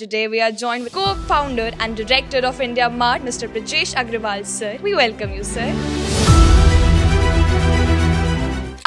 Today we are joined with co-founder and director of India Mart, Mr. Brajesh Agrawal, sir. We welcome you, sir.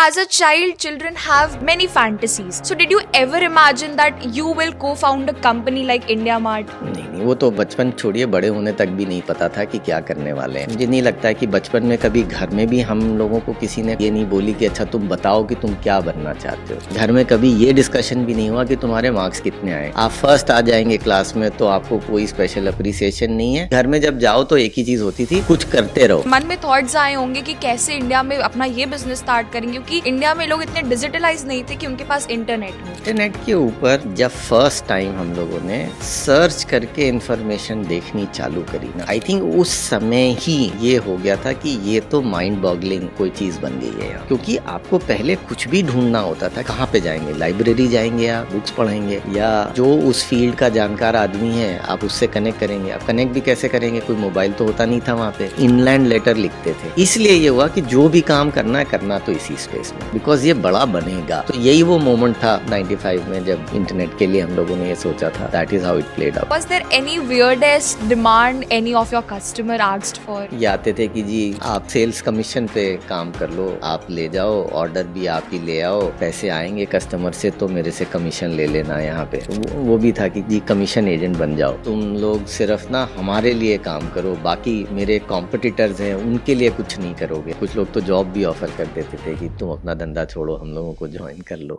As a child, children have many fantasies. So did you ever imagine that you will co-found a company like India Mart? नहीं, वो तो बचपन छोड़िए, बड़े होने तक भी नहीं पता था कि क्या करने वाले हैं। मुझे नहीं लगता है कि बचपन में कभी घर में भी हम लोगों को किसी ने ये नहीं बोली कि अच्छा तुम बताओ कि तुम क्या बनना चाहते हो। घर में कभी ये डिस्कशन भी नहीं हुआ कि तुम्हारे मार्क्स कितने आए। आप फर्स्ट आ जाएंगे क्लास में तो आपको कोई स्पेशल अप्रिसिएशन नहीं है। घर में जब जाओ तो एक ही चीज होती थी, कुछ करते रहो। मन में थॉट्स आए होंगे कि कैसे इंडिया में अपना ये बिजनेस स्टार्ट करेंगे, क्योंकि इंडिया में लोग इतने डिजिटलाइज नहीं थे कि उनके पास इंटरनेट हो। इंटरनेट के ऊपर जब फर्स्ट टाइम हम लोगों ने सर्च करके इन्फॉर्मेशन देखनी चालू करी ना, आई थिंक उस समय ही ये हो गया था कि ये तो माइंड बॉगलिंग कोई चीज बन गई है यहाँ। क्योंकि आपको पहले कुछ भी ढूंढना होता था, कहाँ पे जाएंगे, लाइब्रेरी जाएंगे या बुक्स पढ़ेंगे, या जो उस फील्ड का जानकार आदमी है आप उससे कनेक्ट करेंगे। आप कनेक्ट भी कैसे करेंगे, कोई मोबाइल तो होता नहीं था वहाँ पे, इनलैंड लेटर लिखते थे। इसलिए ये हुआ कि जो भी काम करना है करना तो इसी स्पेस में, बिकॉज ये बड़ा बनेगा। तो यही वो मोमेंट था 95 में जब इंटरनेट के लिए हम लोगों ने ये सोचा था। That is how it played out. Was there any weirdest demand any of your customer asked for? ये आते थे कि जी आप सेल्स कमीशन पे काम कर लो, आप ले जाओ, ऑर्डर भी आप ही ले आओ, पैसे आएंगे कस्टमर से तो मेरे से कमीशन ले लेना यहाँ पे। वो भी था कि जी कमीशन एजेंट बन जाओ, तुम लोग सिर्फ ना हमारे लिए काम करो, बाकी मेरे कॉम्पिटिटर्स हैं उनके लिए कुछ नहीं करोगे। कुछ लोग तो जॉब भी ऑफर कर देते थे कि तुम अपना धंधा छोड़ो, हम लोगों को ज्वाइन कर लो।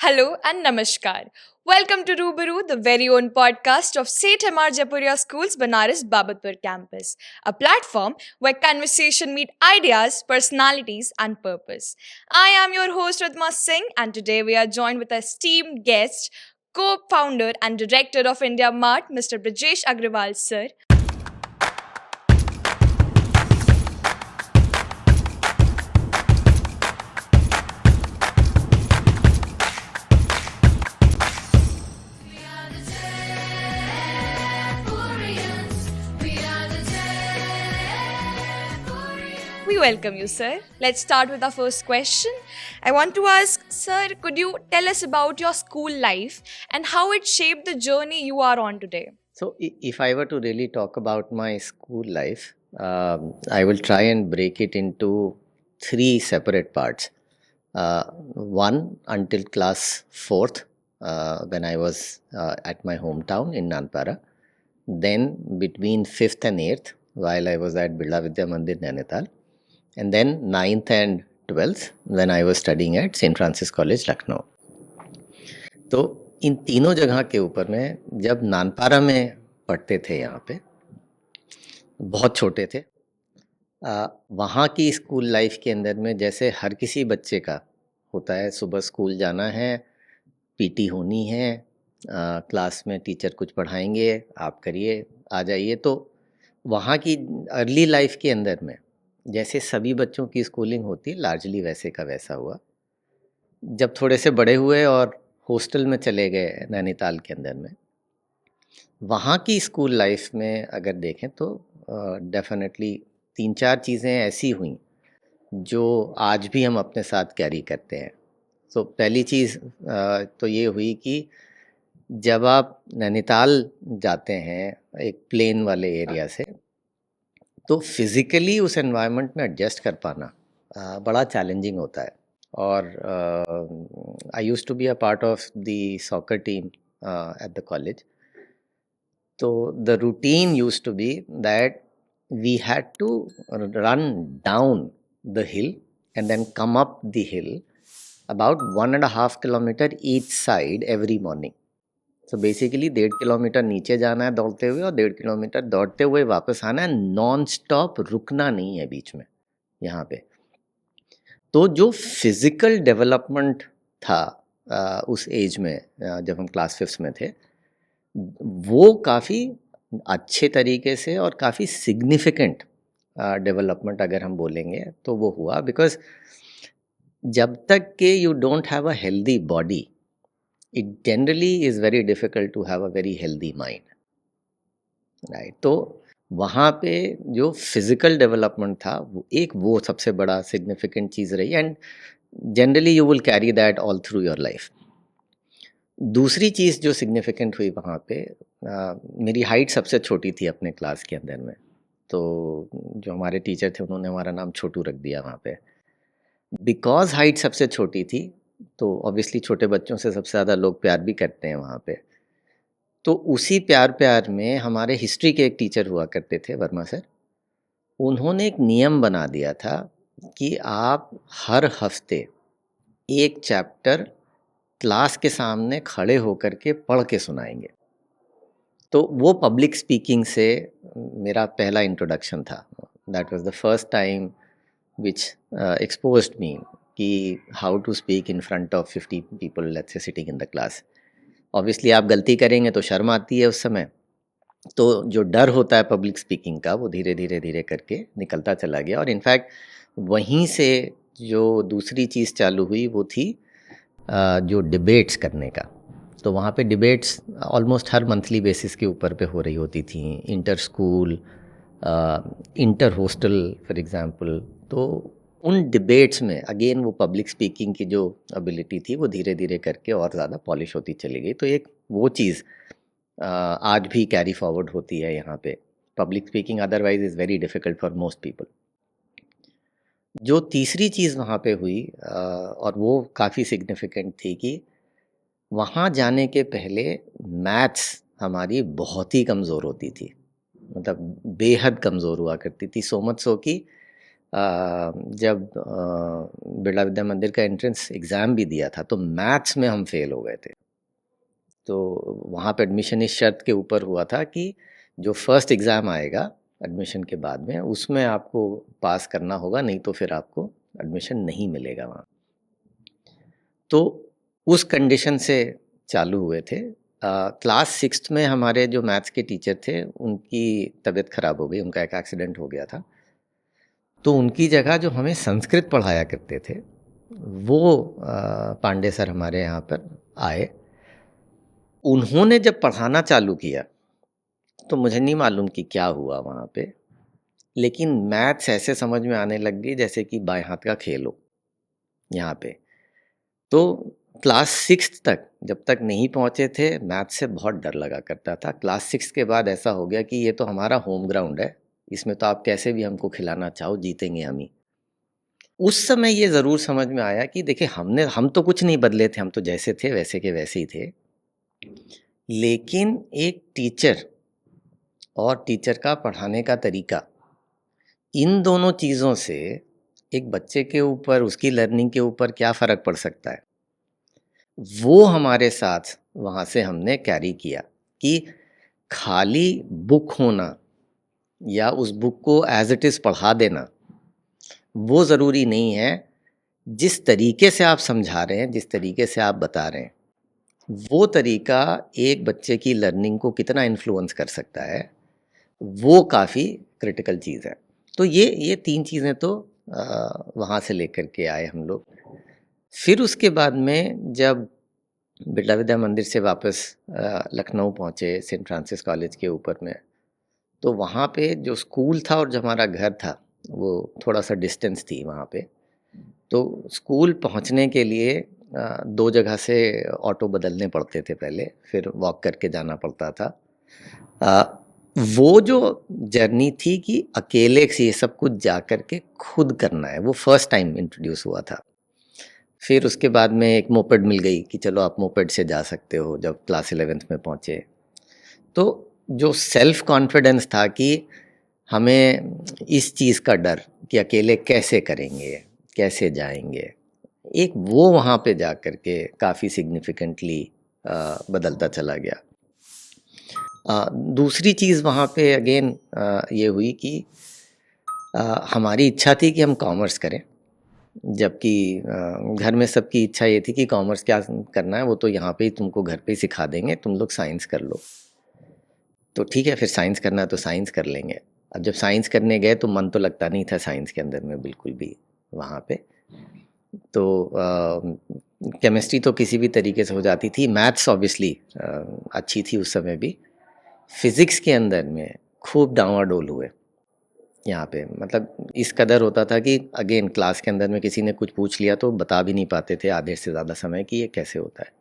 Hello and Namaskar. Welcome to Rubaru, the very own podcast of Seth MR Jaipuriya School's Banaras Babatpur campus, a platform where conversation meet ideas, personalities and purpose. I am your host Radma Singh, and today we are joined with a esteemed guest, co-founder and director of India Mart, Mr. Brajesh Agrawal, sir. We welcome you, sir. Let's start with our first question. I want to ask, sir, could you tell us about your school life and how it shaped the journey you are on today? So, if I were to really talk about my school life, I will try and break it into three separate parts. One until class 4th, when I was at my hometown in Nanpara. Then between 5th and 8th, while I was at Birla Vidya Mandir, Nainital. And then 9th and 12th, when I was studying at St. Francis College, Lucknow. तो इन तीनों जगह के ऊपर में जब नानपारा में पढ़ते थे, यहाँ पे बहुत छोटे थे, वहाँ की स्कूल लाइफ के अंदर में जैसे हर किसी बच्चे का होता है, सुबह स्कूल जाना है, पीटी होनी है, क्लास में टीचर कुछ पढ़ाएंगे, आप करिए, आ जाइए। तो वहाँ की अर्ली लाइफ के अंदर में जैसे सभी बच्चों की स्कूलिंग होती, लार्जली वैसे का वैसा हुआ। जब थोड़े से बड़े हुए और हॉस्टल में चले गए नैनीताल के अंदर में, वहाँ की स्कूल लाइफ में अगर देखें तो डेफिनेटली 3-4 चीज़ें ऐसी हुई जो आज भी हम अपने साथ कैरी करते हैं। तो पहली चीज़ तो ये हुई कि जब आप नैनीताल जाते हैं एक प्लेन वाले एरिया से, तो फिज़िकली उस एनवायरनमेंट में एडजस्ट कर पाना बड़ा चैलेंजिंग होता है। और I used to be a part of the soccer team at the college. तो the routine used to be that we had to run down the hill and then come up the hill about 1.5 kilometer each side every morning. So basically 1.5 kilometre नीचे जाना है दौड़ते हुए और 1.5 kilometre दौड़ते हुए वापस आना है, नॉन स्टॉप, रुकना नहीं है बीच में यहाँ पे। तो जो फिजिकल डेवलपमेंट था उस एज में, जब हम क्लास 5th में थे, वो काफ़ी अच्छे तरीके से और काफ़ी सिग्निफिकेंट डेवलपमेंट अगर हम बोलेंगे तो वो हुआ। बिकॉज जब तक के you don't have a healthy body, it generally is very difficult to have a very healthy mind, right? तो वहाँ पे जो फिजिकल डेवलपमेंट था वो सबसे बड़ा सिग्निफिकेंट चीज़ रही, and generally you will carry that all through your life. दूसरी चीज़ जो सिग्निफिकेंट हुई वहाँ पे, मेरी हाइट सबसे छोटी थी अपने क्लास के अंदर में, तो जो हमारे टीचर थे उन्होंने हमारा नाम छोटू रख दिया वहाँ पे। बिकॉज़ हाइट सबसे छोटी थी, तो ऑब्वियसली छोटे बच्चों से सबसे ज़्यादा लोग प्यार भी करते हैं वहाँ पे। तो उसी प्यार-प्यार में हमारे हिस्ट्री के एक टीचर हुआ करते थे, वर्मा सर। उन्होंने एक नियम बना दिया था कि आप हर हफ्ते एक चैप्टर क्लास के सामने खड़े होकर के पढ़ के सुनाएँगे। तो वो पब्लिक स्पीकिंग से मेरा पहला इंट्रोडक्शन था। That was the first time which exposed me कि how to speak in front of 50 people, let's say, sitting in the class. Obviously आप गलती करेंगे तो शर्म आती है उस समय, तो जो डर होता है पब्लिक स्पीकिंग का वो धीरे करके निकलता चला गया। और इनफैक्ट वहीं से जो दूसरी चीज़ चालू हुई वो थी जो डिबेट्स करने का। तो वहाँ पे डिबेट्स ऑलमोस्ट हर मंथली बेसिस के ऊपर पे हो रही होती थी, inter school, inter hostel for example. तो उन डिबेट्स में अगेन वो पब्लिक स्पीकिंग की जो एबिलिटी थी वो धीरे करके और ज़्यादा पॉलिश होती चली गई। तो एक वो चीज़ आज भी कैरी फॉरवर्ड होती है यहाँ पे। Public speaking otherwise is very difficult for most people. जो तीसरी चीज़ वहाँ पे हुई और वो काफ़ी सिग्निफिकेंट थी कि वहाँ जाने के पहले मैथ्स हमारी बहुत ही कमज़ोर होती थी, मतलब बेहद कमज़ोर हुआ करती थी। सो मच सो कि जब बिरला विद्या मंदिर का एंट्रेंस एग्ज़ाम भी दिया था तो मैथ्स में हम फेल हो गए थे। तो वहाँ पे एडमिशन इस शर्त के ऊपर हुआ था कि जो फर्स्ट एग्ज़ाम आएगा एडमिशन के बाद में उसमें आपको पास करना होगा, नहीं तो फिर आपको एडमिशन नहीं मिलेगा वहाँ। तो उस कंडीशन से चालू हुए थे। क्लास 6th में हमारे जो मैथ्स के टीचर थे उनकी तबीयत ख़राब हो गई, उनका एक एक्सीडेंट हो गया था। तो उनकी जगह जो हमें संस्कृत पढ़ाया करते थे वो पांडे सर हमारे यहाँ पर आए। उन्होंने जब पढ़ाना चालू किया तो मुझे नहीं मालूम कि क्या हुआ वहाँ पे, लेकिन मैथ्स ऐसे समझ में आने लग गई जैसे कि बाएं हाथ का खेल हो यहाँ पे। तो क्लास 6 तक जब तक नहीं पहुँचे थे मैथ्स से बहुत डर लगा करता था। क्लास 6 के बाद ऐसा हो गया कि ये तो हमारा होम ग्राउंड है, इसमें तो आप कैसे भी हमको खिलाना चाहो जीतेंगे हम ही। उस समय ये ज़रूर समझ में आया कि देखिए हम तो कुछ नहीं बदले थे, हम तो जैसे थे वैसे के वैसे ही थे। लेकिन एक टीचर और टीचर का पढ़ाने का तरीका, इन दोनों चीज़ों से एक बच्चे के ऊपर, उसकी लर्निंग के ऊपर क्या फ़र्क पड़ सकता है, वो हमारे साथ वहाँ से हमने कैरी किया कि खाली बुक होना या उस बुक को एज़ इट इज़ पढ़ा देना, वो ज़रूरी नहीं है। जिस तरीके से आप समझा रहे हैं, जिस तरीके से आप बता रहे हैं, वो तरीका एक बच्चे की लर्निंग को कितना इन्फ्लुएंस कर सकता है, वो काफ़ी क्रिटिकल चीज़ है। तो ये 3 चीज़ें तो वहाँ से लेकर के आए हम लोग। फिर उसके बाद में जब बिरला विद्या मंदिर से वापस लखनऊ पहुँचे सेंट फ्रांसिस कॉलेज के ऊपर में, तो वहाँ पे जो स्कूल था और जो हमारा घर था वो थोड़ा-सा डिस्टेंस थी वहाँ पे। तो स्कूल पहुँचने के लिए 2 जगह से ऑटो बदलने पड़ते थे पहले, फिर वॉक करके जाना पड़ता था। अ, वो जो जर्नी थी कि अकेले से ये सब कुछ जा कर के खुद करना है, वो फर्स्ट टाइम इंट्रोड्यूस हुआ था। फिर उसके बाद में एक मोपेड मिल गई कि चलो आप मोपेड से जा सकते हो जब क्लास 11th में पहुँचे। तो जो सेल्फ कॉन्फिडेंस था कि हमें इस चीज़ का डर कि अकेले कैसे करेंगे, कैसे जाएँगे, एक वो वहाँ पे जा कर के काफ़ी सिग्निफिकेंटली बदलता चला गया। दूसरी चीज़ वहाँ पे अगेन ये हुई कि हमारी इच्छा थी कि हम कॉमर्स करें, जबकि घर में सबकी इच्छा ये थी कि कॉमर्स क्या करना है, वो तो यहाँ पे ही तुमको घर पे ही सिखा देंगे, तुम लोग साइंस कर लो। तो ठीक है, फिर साइंस करना है तो साइंस कर लेंगे। अब जब साइंस करने गए तो मन तो लगता नहीं था साइंस के अंदर में बिल्कुल भी वहाँ पे। तो केमिस्ट्री तो किसी भी तरीके से हो जाती थी, मैथ्स ऑब्वियसली अच्छी थी उस समय भी। फिज़िक्स के अंदर में खूब डाँवाडोल हुए यहाँ पे, मतलब इस कदर होता था कि अगेन क्लास के अंदर में किसी ने कुछ पूछ लिया तो बता भी नहीं पाते थे आधे से ज़्यादा समय कि ये कैसे होता है।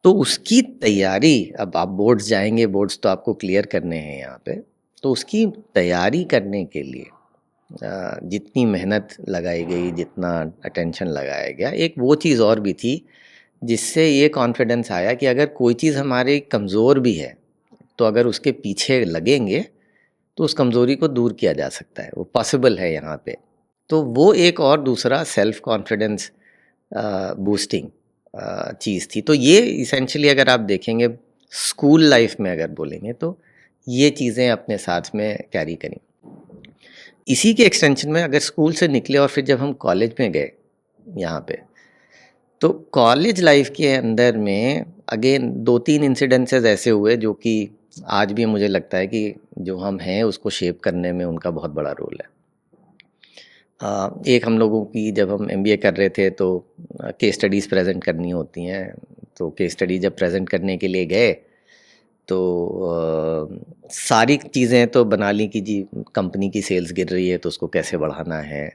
तो उसकी तैयारी, अब आप बोर्ड्स जाएंगे, बोर्ड्स तो आपको क्लियर करने हैं यहाँ पे, तो उसकी तैयारी करने के लिए जितनी मेहनत लगाई गई, जितना अटेंशन लगाया गया, एक वो चीज़ और भी थी जिससे ये कॉन्फिडेंस आया कि अगर कोई चीज़ हमारी कमज़ोर भी है तो अगर उसके पीछे लगेंगे तो उस कमज़ोरी को दूर किया जा सकता है, वो पॉसिबल है यहाँ पे। तो वो एक और दूसरा सेल्फ कॉन्फिडेंस बूस्टिंग चीज़ थी। तो ये इसेंशियली अगर आप देखेंगे स्कूल लाइफ में अगर बोलेंगे तो ये चीज़ें अपने साथ में कैरी करी। इसी के एक्सटेंशन में अगर स्कूल से निकले और फिर जब हम कॉलेज में गए यहाँ पे, तो कॉलेज लाइफ के अंदर में अगेन 2-3 इंसिडेंसेस ऐसे हुए जो कि आज भी मुझे लगता है कि जो हम हैं उसको शेप करने में उनका बहुत बड़ा रोल है। एक हम लोगों की, जब हम एमबीए कर रहे थे तो केस स्टडीज़ प्रेजेंट करनी होती हैं, तो केस स्टडी जब प्रेजेंट करने के लिए गए तो सारी चीज़ें तो बना ली कि जी कंपनी की सेल्स गिर रही है तो उसको कैसे बढ़ाना है,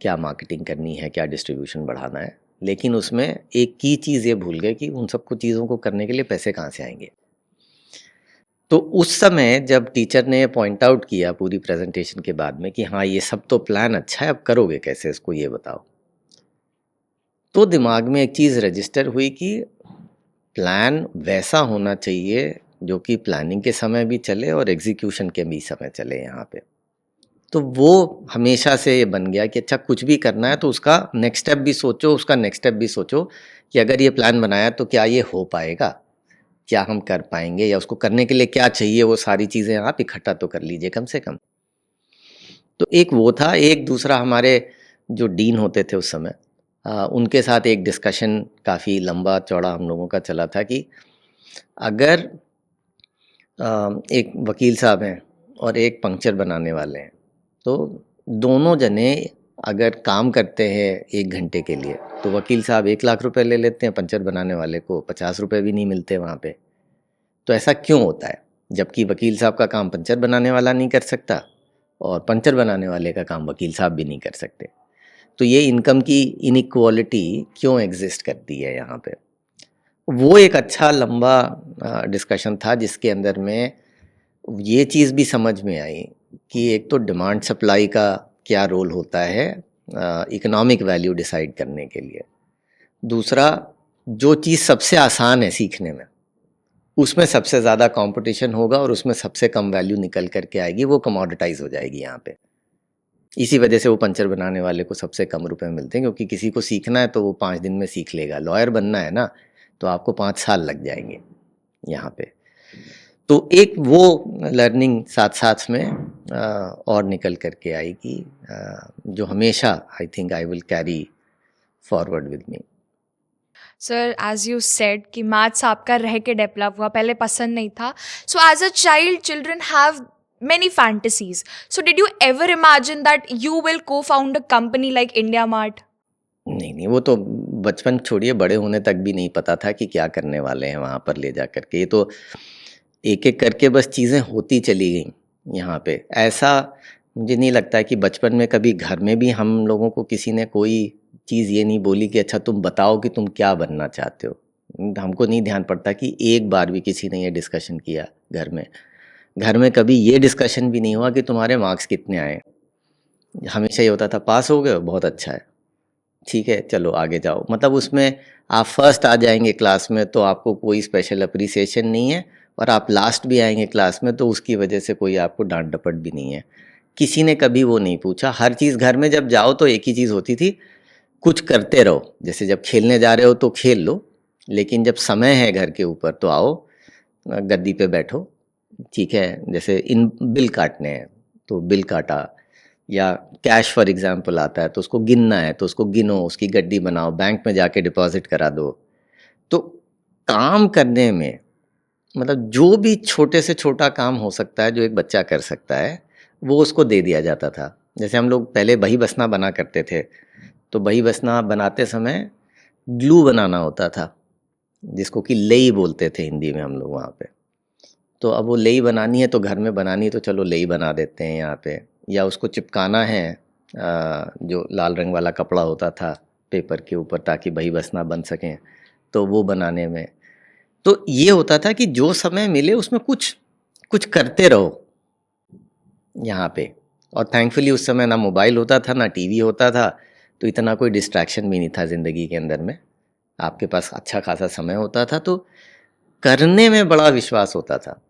क्या मार्केटिंग करनी है, क्या डिस्ट्रीब्यूशन बढ़ाना है, लेकिन उसमें एक की चीज़ ये भूल गए कि उन सबको चीज़ों को करने के लिए पैसे कहाँ से आएंगे। तो उस समय जब टीचर ने पॉइंट आउट किया पूरी प्रेजेंटेशन के बाद में कि हाँ ये सब तो प्लान अच्छा है, अब करोगे कैसे इसको ये बताओ, तो दिमाग में एक चीज़ रजिस्टर हुई कि प्लान वैसा होना चाहिए जो कि प्लानिंग के समय भी चले और एग्जीक्यूशन के भी समय चले यहाँ पे। तो वो हमेशा से ये बन गया कि अच्छा कुछ भी करना है तो उसका नेक्स्ट स्टेप भी सोचो, उसका नेक्स्ट स्टेप भी सोचो कि अगर ये प्लान बनाया तो क्या ये हो पाएगा, क्या हम कर पाएंगे, या उसको करने के लिए क्या चाहिए, वो सारी चीज़ें आप इकट्ठा तो कर लीजिए कम से कम। तो एक वो था। एक दूसरा हमारे जो डीन होते थे उस समय, उनके साथ एक डिस्कशन काफ़ी लंबा चौड़ा हम लोगों का चला था कि अगर एक वकील साहब हैं और एक पंक्चर बनाने वाले हैं, तो दोनों जने अगर काम करते हैं 1 घंटे के लिए तो वकील साहब 1 लाख रुपए ले लेते हैं, पंचर बनाने वाले को 50 रुपए भी नहीं मिलते वहाँ पे। तो ऐसा क्यों होता है, जबकि वकील साहब का काम पंचर बनाने वाला नहीं कर सकता और पंचर बनाने वाले का काम वकील साहब भी नहीं कर सकते। तो ये इनकम की इनइक्वालिटी क्यों एग्जिस्ट करती है यहाँ पे। वो एक अच्छा लंबा डिस्कशन था जिसके अंदर में ये चीज़ भी समझ में आई कि एक तो डिमांड सप्लाई का क्या रोल होता है इकोनॉमिक वैल्यू डिसाइड करने के लिए। दूसरा, जो चीज़ सबसे आसान है सीखने में उसमें सबसे ज़्यादा कंपटीशन होगा और उसमें सबसे कम वैल्यू निकल करके आएगी, वो कमोडिटाइज हो जाएगी यहाँ पे। इसी वजह से वो पंचर बनाने वाले को सबसे कम रुपए मिलते हैं, क्योंकि किसी को सीखना है तो वो 5 दिन में सीख लेगा। लॉयर बनना है ना तो आपको 5 साल लग जाएंगे यहाँ पे। तो एक वो लर्निंग साथ साथ में और निकल करके आई कि जो हमेशा I think I will carry forward with me. Sir, as you said कि मैथ्स आपका रह के डेवलप हुआ, पहले पसंद नहीं था. So as a child, children have many fantasies. So did you ever imagine that you will co-found a company like India Mart? नहीं, वो तो बचपन छोड़िए, बड़े होने तक भी नहीं पता था कि क्या करने वाले हैं वहाँ पर ले जा करके। ये तो एक एक करके बस चीज़ें होती चली गई यहाँ पे। ऐसा मुझे नहीं लगता है कि बचपन में कभी घर में भी हम लोगों को किसी ने कोई चीज़ ये नहीं बोली कि अच्छा तुम बताओ कि तुम क्या बनना चाहते हो। हमको नहीं ध्यान पड़ता कि एक बार भी किसी ने ये डिस्कशन किया घर में। घर में कभी ये डिस्कशन भी नहीं हुआ कि तुम्हारे मार्क्स कितने आए। हमेशा ये होता था पास हो गए, बहुत अच्छा है, ठीक है चलो आगे जाओ। मतलब उसमें आप फर्स्ट आ जाएंगे क्लास में तो आपको कोई स्पेशल अप्रिसिएशन नहीं है, और आप लास्ट भी आएंगे क्लास में तो उसकी वजह से कोई आपको डांट डपट भी नहीं है। किसी ने कभी वो नहीं पूछा। हर चीज़ घर में जब जाओ तो एक ही चीज़ होती थी, कुछ करते रहो। जैसे जब खेलने जा रहे हो तो खेल लो, लेकिन जब समय है घर के ऊपर तो आओ गद्दी पे बैठो, ठीक है। जैसे इन बिल काटने हैं तो बिल काटा, या कैश फॉर एग्जांपल आता है तो उसको गिनना है तो उसको गिनो, उसकी गड्डी बनाओ, बैंक में जाके डिपॉजिट करा दो। तो काम करने में मतलब जो भी छोटे से छोटा काम हो सकता है जो एक बच्चा कर सकता है वो उसको दे दिया जाता था। जैसे हम लोग पहले बही बसना बना करते थे, तो बही बसना बनाते समय ग्लू बनाना होता था जिसको कि लेई बोलते थे हिंदी में हम लोग वहाँ पे। तो अब वो लेई बनानी है तो घर में बनानी है तो चलो लेई बना देते हैं यहाँ पे। या उसको चिपकाना है जो लाल रंग वाला कपड़ा होता था पेपर के ऊपर ताकि बही बसना बन सकें, तो वो बनाने में। तो ये होता था कि जो समय मिले उसमें कुछ कुछ करते रहो यहाँ पे। और थैंकफुली उस समय ना मोबाइल होता था ना टीवी होता था, तो इतना कोई डिस्ट्रैक्शन भी नहीं था ज़िंदगी के अंदर में। आपके पास अच्छा खासा समय होता था, तो करने में बड़ा विश्वास होता था।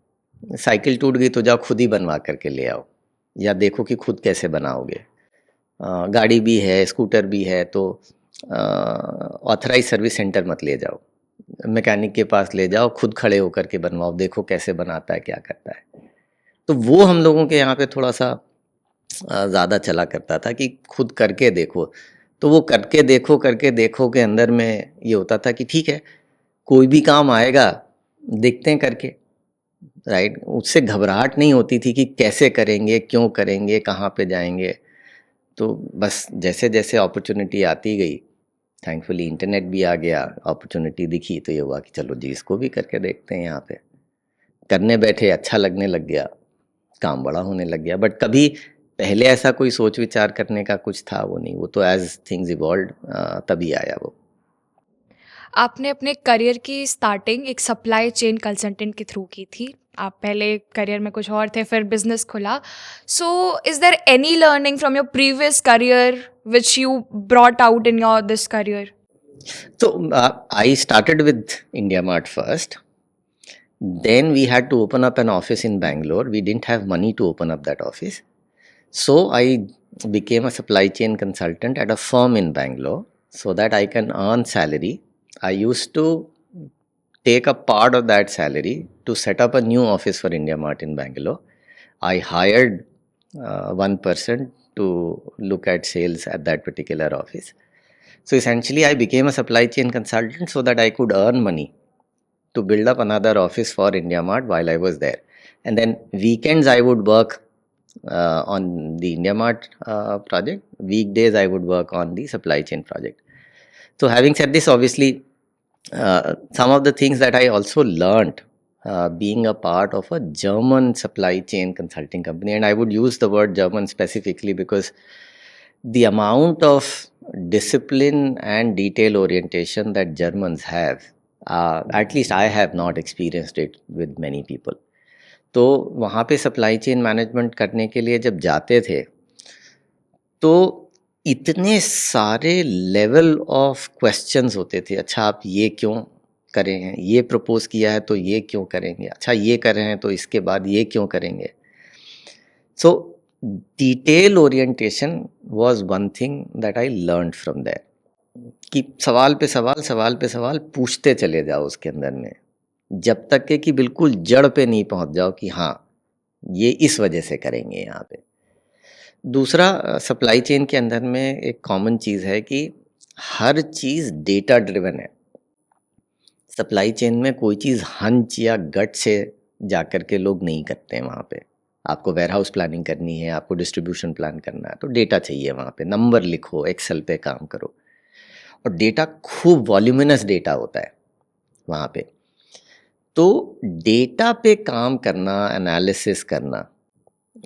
साइकिल टूट गई तो जाओ खुद ही बनवा करके ले आओ, या देखो कि खुद कैसे बनाओगे। गाड़ी भी है, स्कूटर भी है, तो ऑथराइज सर्विस सेंटर मत ले जाओ, मैकेनिक के पास ले जाओ, खुद खड़े होकर के बनवाओ, देखो कैसे बनाता है, क्या करता है। तो वो हम लोगों के यहाँ पे थोड़ा सा ज़्यादा चला करता था कि खुद करके देखो। तो वो करके देखो के अंदर में ये होता था कि ठीक है, कोई भी काम आएगा, देखते हैं करके, राइट। उससे घबराहट नहीं होती थी कि कैसे करेंगे, क्यों करेंगे, कहाँ पे जाएंगे। तो बस जैसे जैसे अपॉर्चुनिटी आती गई, थैंकफुली इंटरनेट भी आ गया, अपॉर्चुनिटी दिखी तो ये हुआ कि चलो जी इसको भी करके देखते हैं। यहाँ पे करने बैठे, अच्छा लगने लग गया, काम बड़ा होने लग गया। बट कभी पहले ऐसा कोई सोच विचार करने का कुछ था वो नहीं, वो तो एज थिंग्स इवॉल्व तभी आया वो। आपने अपने करियर की स्टार्टिंग एक सप्लाई चेन कंसल्टेंट के थ्रू की थी। आप पहले करियर में कुछ और थे, फिर बिजनेस खुला। So is there any learning from your previous career which you brought out in your this career? So I started with India Mart first. Then we had to open up an office in Bangalore. We didn't have money to open up that office. So I became a supply chain consultant at a firm in Bangalore so that I can earn salary. I used to take a part of that salary to set up a new office for India Mart in Bangalore. I hired one person to look at sales at that particular office. So essentially, I became a supply chain consultant so that I could earn money to build up another office for India Mart while I was there. And then weekends, I would work on the India Mart project. Weekdays, I would work on the supply chain project. So having said this, obviously, some of the things that I also learned being a part of a German supply chain consulting company, and I would use the word German specifically because the amount of discipline and detail orientation that Germans have, at least I have not experienced it with many people. तो वहाँ पे supply chain management करने के लिए जब जाते थे तो इतने सारे लेवल ऑफ क्वेश्चंस होते थे। अच्छा आप ये क्यों करे हैं, ये प्रपोज किया है तो ये क्यों करेंगे, अच्छा ये कर रहे हैं तो इसके बाद ये क्यों करेंगे। सो detail orientation was one thing that I learned from that, कि सवाल पे सवाल पूछते चले जाओ उसके अंदर में, जब तक के कि बिल्कुल जड़ पे नहीं पहुंच जाओ कि हाँ ये इस वजह से करेंगे यहाँ पे। दूसरा, सप्लाई चेन के अंदर में एक कॉमन चीज़ है कि हर चीज़ डेटा ड्रिवन है। सप्लाई चेन में कोई चीज़ हंच या गट से जा कर के लोग नहीं करते हैं। वहाँ पे आपको वेयरहाउस प्लानिंग करनी है, आपको डिस्ट्रीब्यूशन प्लान करना है, तो डेटा चाहिए। वहाँ पे नंबर लिखो, एक्सेल पे काम करो, और डेटा खूब वॉल्यूमिनस डेटा होता है वहाँ पे। तो डेटा पे काम करना, एनालिसिस करना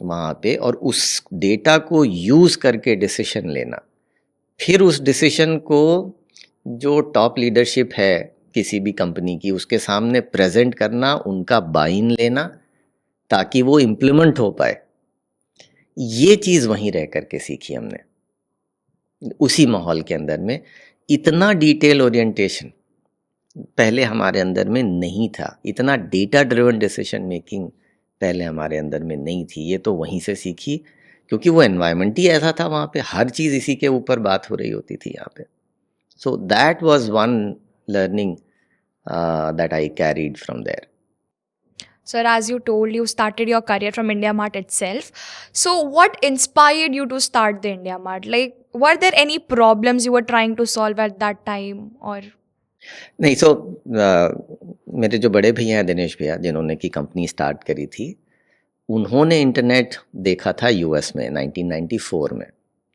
वहाँ पे, और उस डेटा को यूज़ करके डिसीजन लेना, फिर उस डिसीजन को जो टॉप लीडरशिप है किसी भी कंपनी की उसके सामने प्रेजेंट करना, उनका बाइन लेना ताकि वो इम्प्लीमेंट हो पाए। ये चीज़ वहीं रह करके सीखी हमने, उसी माहौल के अंदर में। इतना डिटेल ओरिएंटेशन पहले हमारे अंदर में नहीं था, इतना डेटा ड्रिवन डिसीजन मेकिंग पहले हमारे अंदर में नहीं थी। ये तो वहीं से सीखी, क्योंकि वो एनवायरनमेंट ही ऐसा था वहाँ पे, हर चीज़ इसी के ऊपर बात हो रही होती थी यहाँ पे। So that was one learning that I carried from there. Sir, as you told, you started your career from India Mart itself. So, what inspired you to start the India Mart? Like, were there any problems you were trying to solve at that time, or? नहीं, मेरे जो बड़े भैया हैं दिनेश भैया, जिन्होंने की company start करी थी, उन्होंने इंटरनेट देखा था यूएस में 1994 में।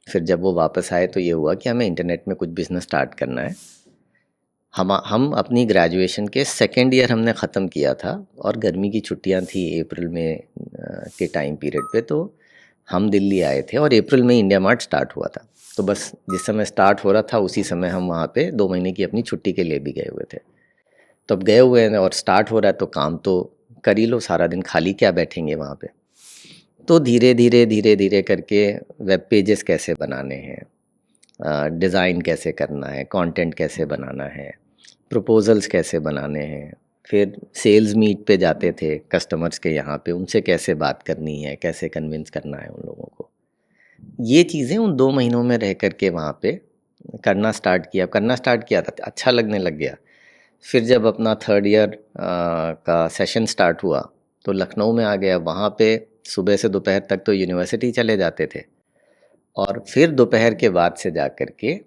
फिर जब वो वापस आए तो ये हुआ कि हमें इंटरनेट में कुछ बिजनेस स्टार्ट करना है। हम अपनी ग्रेजुएशन के सेकेंड ईयर हमने ख़त्म किया था, और गर्मी की छुट्टियां थी अप्रैल में के टाइम पीरियड पे, तो हम दिल्ली आए थे और अप्रैल में इंडिया मार्ट स्टार्ट हुआ था। तो बस जिस समय स्टार्ट हो रहा था उसी समय हम वहाँ पे 2 महीने की अपनी छुट्टी के लिए भी गए हुए थे। तो अब गए हुए हैं और स्टार्ट हो रहा है तो काम तो कर ही लो, सारा दिन खाली क्या बैठेंगे वहाँ पे। तो धीरे धीरे धीरे धीरे करके वेब पेजेस कैसे बनाने हैं, डिज़ाइन कैसे करना है, कंटेंट कैसे बनाना है, प्रपोजल्स कैसे बनाने हैं, फिर सेल्स मीट पे जाते थे कस्टमर्स के यहाँ पे, उनसे कैसे बात करनी है, कैसे कन्विंस करना है उन लोगों को। ये चीज़ें उन 2 महीनों में रह कर के वहाँ पे करना स्टार्ट किया था, अच्छा लगने लग गया। फिर जब अपना थर्ड ईयर का सेशन स्टार्ट हुआ तो लखनऊ में आ गया। वहाँ पे सुबह से दोपहर तक तो यूनिवर्सिटी चले जाते थे और फिर दोपहर के बाद से जा कर के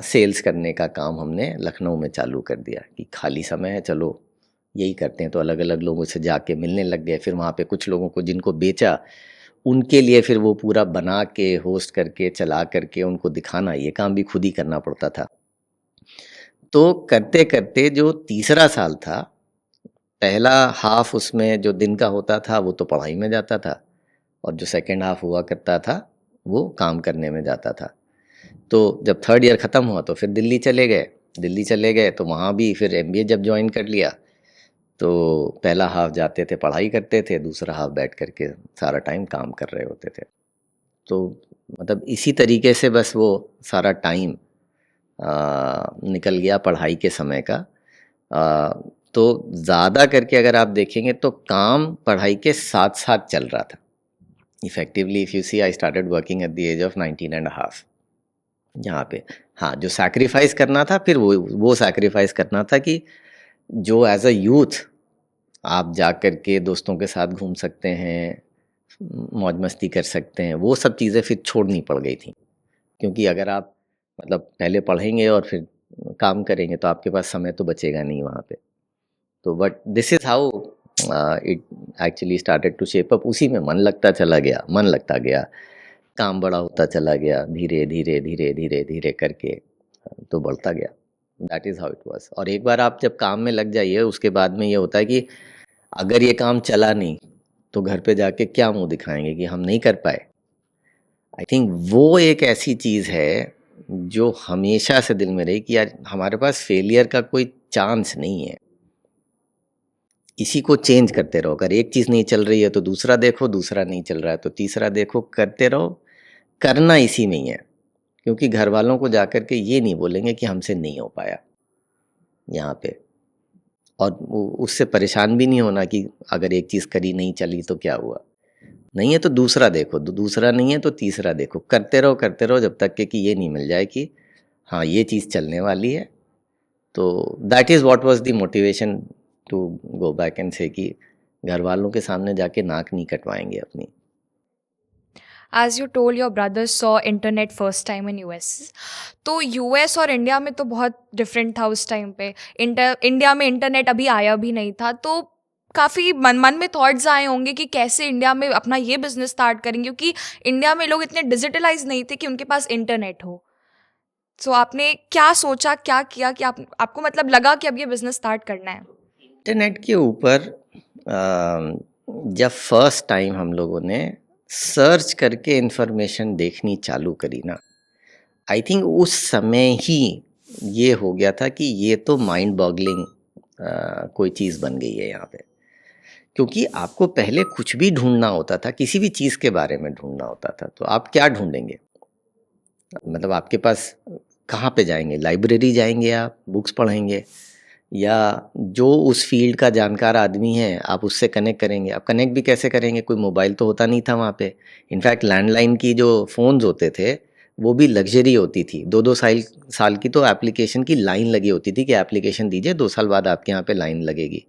सेल्स करने का काम हमने लखनऊ में चालू कर दिया कि खाली समय है चलो यही करते हैं। तो अलग अलग लोगों से जाके मिलने लग गए। फिर वहाँ पे कुछ लोगों को जिनको बेचा उनके लिए फिर वो पूरा बना के होस्ट करके चला करके उनको दिखाना, ये काम भी खुद ही करना पड़ता था। तो करते करते जो तीसरा साल था, पहला हाफ उसमें जो दिन का होता था वो तो पढ़ाई में जाता था और जो सेकंड हाफ हुआ करता था वो काम करने में जाता था। तो जब थर्ड ईयर ख़त्म हुआ तो फिर दिल्ली चले गए तो वहाँ भी फिर एमबीए जब ज्वाइन कर लिया तो पहला हाफ जाते थे पढ़ाई करते थे, दूसरा हाफ बैठ करके सारा टाइम काम कर रहे होते थे। तो मतलब इसी तरीके से बस वो सारा टाइम निकल गया पढ़ाई के समय का। तो ज़्यादा करके अगर आप देखेंगे तो काम पढ़ाई के साथ साथ चल रहा था। Effectively if you see I started working at the age of 19 and half. यहाँ पे हाँ जो सैक्रिफाइस करना था फिर वो सैक्रिफाइस करना था कि जो एज अ यूथ आप जा कर के दोस्तों के साथ घूम सकते हैं, मौज मस्ती कर सकते हैं, वो सब चीज़ें फिर छोड़नी पड़ गई थी। क्योंकि अगर आप मतलब पहले पढ़ेंगे और फिर काम करेंगे तो आपके पास समय तो बचेगा नहीं वहाँ पे। तो but this is how it actually started to shape up. उसी में मन लगता गया, काम बड़ा होता चला गया, धीरे धीरे धीरे धीरे धीरे करके तो बढ़ता गया। That is how it was. और एक बार आप जब काम में लग जाइए उसके बाद में ये होता है कि अगर ये काम चला नहीं तो घर पे जाके क्या मुंह दिखाएंगे कि हम नहीं कर पाए। आई थिंक वो एक ऐसी चीज़ है जो हमेशा से दिल में रही कि यार हमारे पास फेलियर का कोई चांस नहीं है। इसी को चेंज करते रहो। अगर एक चीज़ नहीं चल रही है तो दूसरा देखो, दूसरा नहीं चल रहा है तो तीसरा देखो, करते रहो। करना इसी में ही है। क्योंकि घर वालों को जाकर के ये नहीं बोलेंगे कि हमसे नहीं हो पाया यहाँ पे। और उससे परेशान भी नहीं होना कि अगर एक चीज़ करी नहीं चली तो क्या हुआ। नहीं है तो दूसरा देखो, दूसरा नहीं है तो तीसरा देखो। करते रहो जब तक कि ये नहीं मिल जाए कि हाँ ये चीज़ चलने वाली है। तो that is what was the motivation to go back and say कि घर वालों के सामने जाके नाक नहीं कटवाएंगे अपनी। As you told, your brother saw internet first time in US. तो यूएस और इंडिया में तो बहुत डिफरेंट था उस टाइम पे। इंडिया में इंटरनेट अभी आया भी नहीं था, तो काफ़ी मन में थॉट्स आए होंगे कि कैसे इंडिया में अपना ये बिजनेस स्टार्ट करेंगे, क्योंकि इंडिया में लोग इतने डिजिटलाइज नहीं थे कि उनके पास इंटरनेट हो। सो आपने क्या सोचा, क्या किया कि आपको मतलब लगा कि अब ये बिजनेस स्टार्ट करना है? इंटरनेट के ऊपर जब फर्स्ट टाइम हम लोगों ने सर्च करके इंफॉर्मेशन देखनी चालू करी ना, आई थिंक उस समय ही ये हो गया था कि ये तो माइंड बॉगलिंग कोई चीज़ बन गई है यहाँ पे। क्योंकि आपको पहले कुछ भी ढूंढना होता था, किसी भी चीज़ के बारे में ढूंढना होता था तो आप क्या ढूंढेंगे? मतलब आपके पास कहाँ पे जाएंगे? लाइब्रेरी जाएंगे, आप बुक्स पढ़ेंगे, या जो उस फील्ड का जानकार आदमी है आप उससे कनेक्ट करेंगे। आप कनेक्ट भी कैसे करेंगे? कोई मोबाइल तो होता नहीं था वहाँ पे। इनफैक्ट लैंडलाइन की जो फ़ोन्स होते थे वो भी लग्जरी होती थी। 2-2 साल की तो एप्लीकेशन की लाइन लगी होती थी कि एप्लीकेशन दीजिए 2 साल बाद आपके यहाँ पे लाइन लगेगी।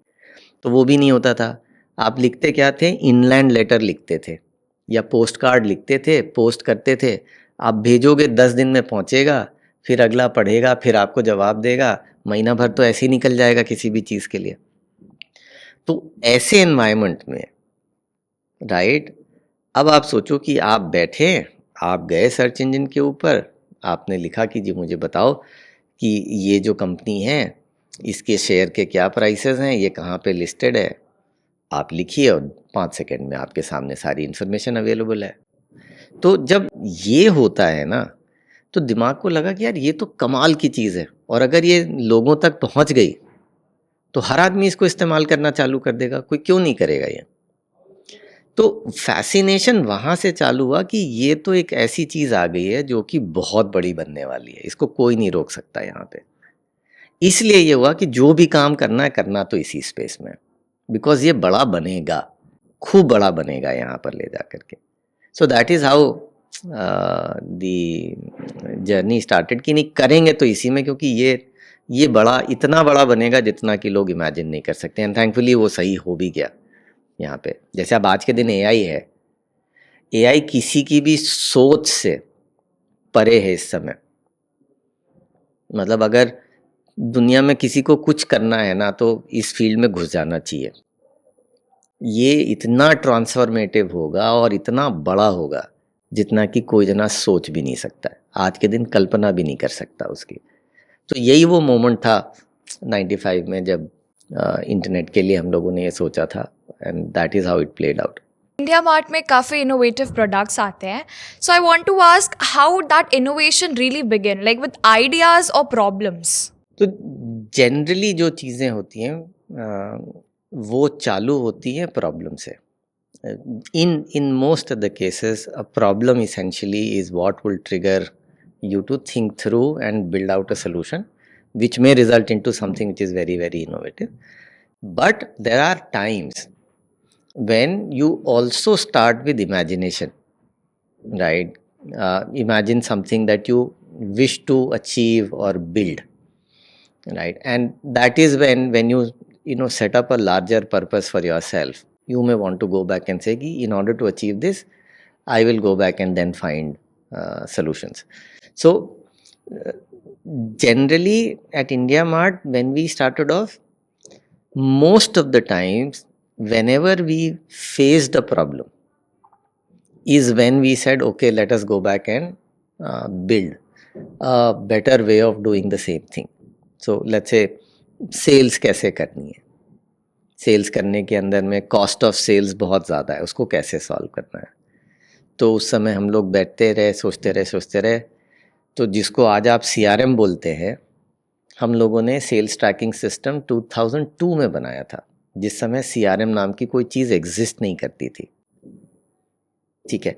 तो वो भी नहीं होता था। आप लिखते क्या थे? इनलैंड लेटर लिखते थे या पोस्ट कार्ड लिखते थे, पोस्ट करते थे। आप भेजोगे 10 दिन में पहुँचेगा, फिर अगला पढ़ेगा, फिर आपको जवाब देगा। महीना भर तो ऐसे ही निकल जाएगा किसी भी चीज़ के लिए। तो ऐसे एनवायरनमेंट में राइट, अब आप सोचो कि आप बैठे, आप गए सर्च इंजन के ऊपर, आपने लिखा कि जी मुझे बताओ कि ये जो कंपनी है इसके शेयर के क्या प्राइसेस हैं, ये कहाँ पे लिस्टेड है। आप लिखिए और 5 सेकंड में आपके सामने सारी इन्फॉर्मेशन अवेलेबल है। तो जब ये होता है ना तो दिमाग को लगा कि यार ये तो कमाल की चीज़ है, और अगर ये लोगों तक पहुंच गई तो हर आदमी इसको इस्तेमाल करना चालू कर देगा, कोई क्यों नहीं करेगा ये। तो फैसिनेशन वहाँ से चालू हुआ कि ये तो एक ऐसी चीज़ आ गई है जो कि बहुत बड़ी बनने वाली है, इसको कोई नहीं रोक सकता यहाँ पे। इसलिए ये हुआ कि जो भी काम करना है करना तो इसी स्पेस में, बिकॉज ये बड़ा बनेगा, खूब बड़ा बनेगा यहाँ पर ले जा करके। सो that is how the journey started कि नहीं करेंगे तो इसी में, क्योंकि ये बड़ा इतना बड़ा बनेगा जितना कि लोग इमेजिन नहीं कर सकते। एंड थैंकफुली वो सही हो भी गया यहाँ पे। जैसे अब आज के दिन एआई है, एआई किसी की भी सोच से परे है इस समय। मतलब अगर दुनिया में किसी को कुछ करना है ना तो इस फील्ड में घुस जाना चाहिए। ये इतना ट्रांसफॉर्मेटिव होगा और इतना बड़ा होगा जितना कि कोई जना सोच भी नहीं सकता है, आज के दिन कल्पना भी नहीं कर सकता उसकी। तो यही वो मोमेंट था 95 में जब इंटरनेट के लिए हम लोगों ने ये सोचा था, and that is how it played out. India mart में काफ़ी इनोवेटिव प्रोडक्ट्स आते हैं, so I want to ask how that innovation really begin, like with ideas और प्रॉब्लम्स। तो जनरली जो चीज़ें होती हैं वो चालू होती हैं प्रॉब्लम से। in most of the cases a problem essentially is what will trigger you to think through and build out a solution which may result into something which is very very innovative. But there are times when you also start with imagination, right? Imagine something that you wish to achieve or build, right? And that is when you set up a larger purpose for yourself. You may want to go back and say, in order to achieve this, I will go back and then find solutions. So generally at India Mart, when we started off, most of the times whenever we faced a problem is when we said, okay, let us go back and build a better way of doing the same thing. So let's say sales कैसे करनी है, sales करने के अंदर में cost of sales बहुत ज़्यादा है, उसको कैसे सॉल्व करना है। तो उस समय हम लोग बैठते रहे, सोचते रहे। तो जिसको आज आप CRM बोलते हैं, हम लोगों ने सेल्स ट्रैकिंग सिस्टम 2002 में बनाया था, जिस समय CRM नाम की कोई चीज़ एग्जिस्ट नहीं करती थी। ठीक है,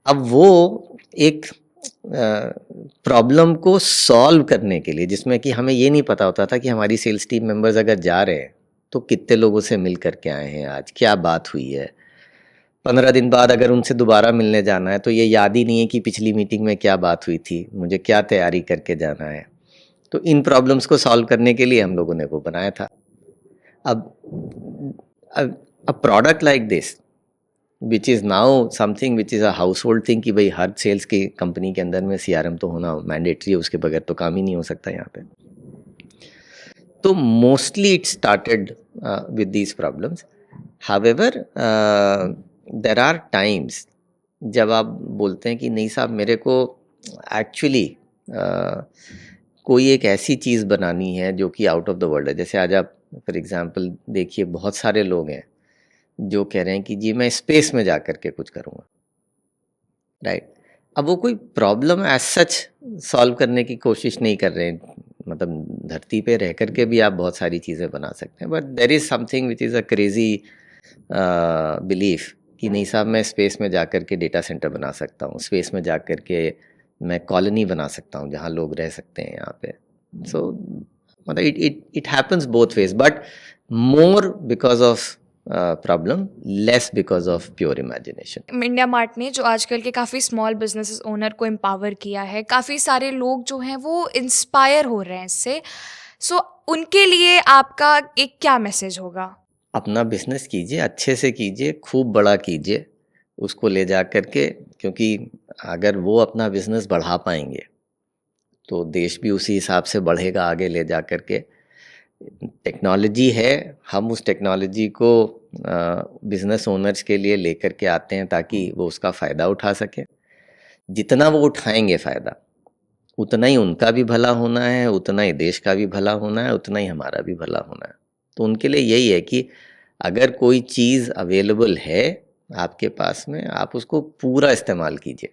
अब वो एक प्रॉब्लम को सॉल्व करने के लिए, जिसमें कि हमें ये नहीं पता होता था कि हमारी सेल्स टीम मेंबर्स अगर जा रहे हैं तो कितने लोगों से मिल करके आए हैं, आज क्या बात हुई है, 15 दिन बाद अगर उनसे दोबारा मिलने जाना है तो ये याद ही नहीं है कि पिछली मीटिंग में क्या बात हुई थी, मुझे क्या तैयारी करके जाना है। तो इन प्रॉब्लम्स को सॉल्व करने के लिए हम लोगों ने वो बनाया था। अब a product like this which is now something which is a house hold thing, कि भाई हर सेल्स की कंपनी के अंदर में CRM तो होना मैंडेटरी है, उसके बगैर तो काम ही नहीं हो सकता यहाँ पे। तो mostly it started with these problems. However there are times जब आप बोलते हैं कि नहीं साहब मेरे को एक्चुअली कोई एक ऐसी चीज़ बनानी है जो कि आउट ऑफ द वर्ल्ड है। जैसे आज आप फॉर एग्जांपल देखिए, बहुत सारे लोग हैं जो कह रहे हैं कि जी मैं स्पेस में जा कर के कुछ करूँगा, राइट। अब वो कोई प्रॉब्लम एज सच सॉल्व करने की कोशिश नहीं कर रहे हैं, मतलब धरती पे रह कर के भी आप बहुत सारी चीज़ें बना सकते हैं, but there is something which is a crazy belief कि नहीं साहब मैं स्पेस में जा कर के डेटा सेंटर बना सकता हूँ, स्पेस में जा कर के मैं कॉलोनी बना सकता हूँ जहाँ लोग रह सकते हैं यहाँ पे। सो मतलब it happens both ways, but more because of problem, less because of pure imagination. India mart ने जो आजकल के काफ़ी स्मॉल बिजनेस ओनर को एम्पावर किया है, काफ़ी सारे लोग जो हैं वो इंस्पायर हो रहे हैं इससे, सो उनके लिए आपका एक क्या मैसेज होगा? अपना बिजनेस कीजिए, अच्छे से कीजिए, खूब बड़ा कीजिए उसको ले जा कर के, क्योंकि अगर वो अपना बिजनेस बढ़ा पाएंगे तो देश भी उसी हिसाब से बढ़ेगा आगे ले जा कर के। टेक्नोलॉजी है, हम उस टेक्नोलॉजी को बिजनेस ओनर्स के लिए लेकर के आते हैं ताकि वो उसका फ़ायदा उठा सकें। जितना वो उठाएंगे फ़ायदा, उतना ही उनका भी भला होना है, उतना ही देश का भी भला होना है, उतना ही हमारा भी भला होना है। तो उनके लिए यही है कि अगर कोई चीज़ अवेलेबल है आपके पास में, आप उसको पूरा इस्तेमाल कीजिए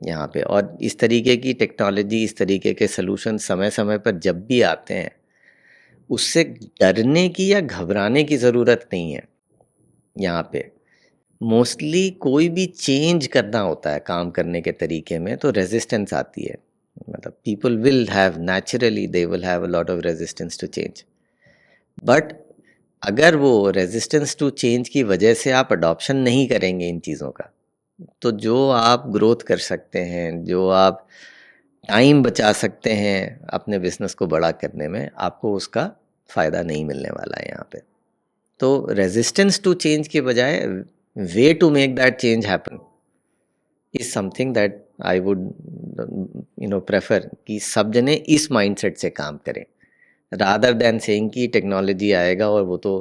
यहाँ पे। और इस तरीके की टेक्नोलॉजी, इस तरीके के सलूशन समय समय पर जब भी आते हैं, उससे डरने की या घबराने की ज़रूरत नहीं है। यहाँ पे मोस्टली कोई भी चेंज करना होता है काम करने के तरीके में तो रेजिस्टेंस आती है। मतलब people will have naturally they will have a lot of resistance to change, but अगर वो रेजिस्टेंस टू चेंज की वजह से आप अडॉप्शन नहीं करेंगे इन चीज़ों का, तो जो आप ग्रोथ कर सकते हैं, जो आप टाइम बचा सकते हैं अपने बिजनेस को बड़ा करने में, आपको उसका फ़ायदा नहीं मिलने वाला है यहाँ पे। तो रेजिस्टेंस टू चेंज के बजाय way to make that change happen is something that I would prefer कि सब जने इस माइंडसेट से काम करें, रादर देन सेइंग कि टेक्नोलॉजी आएगा और वो तो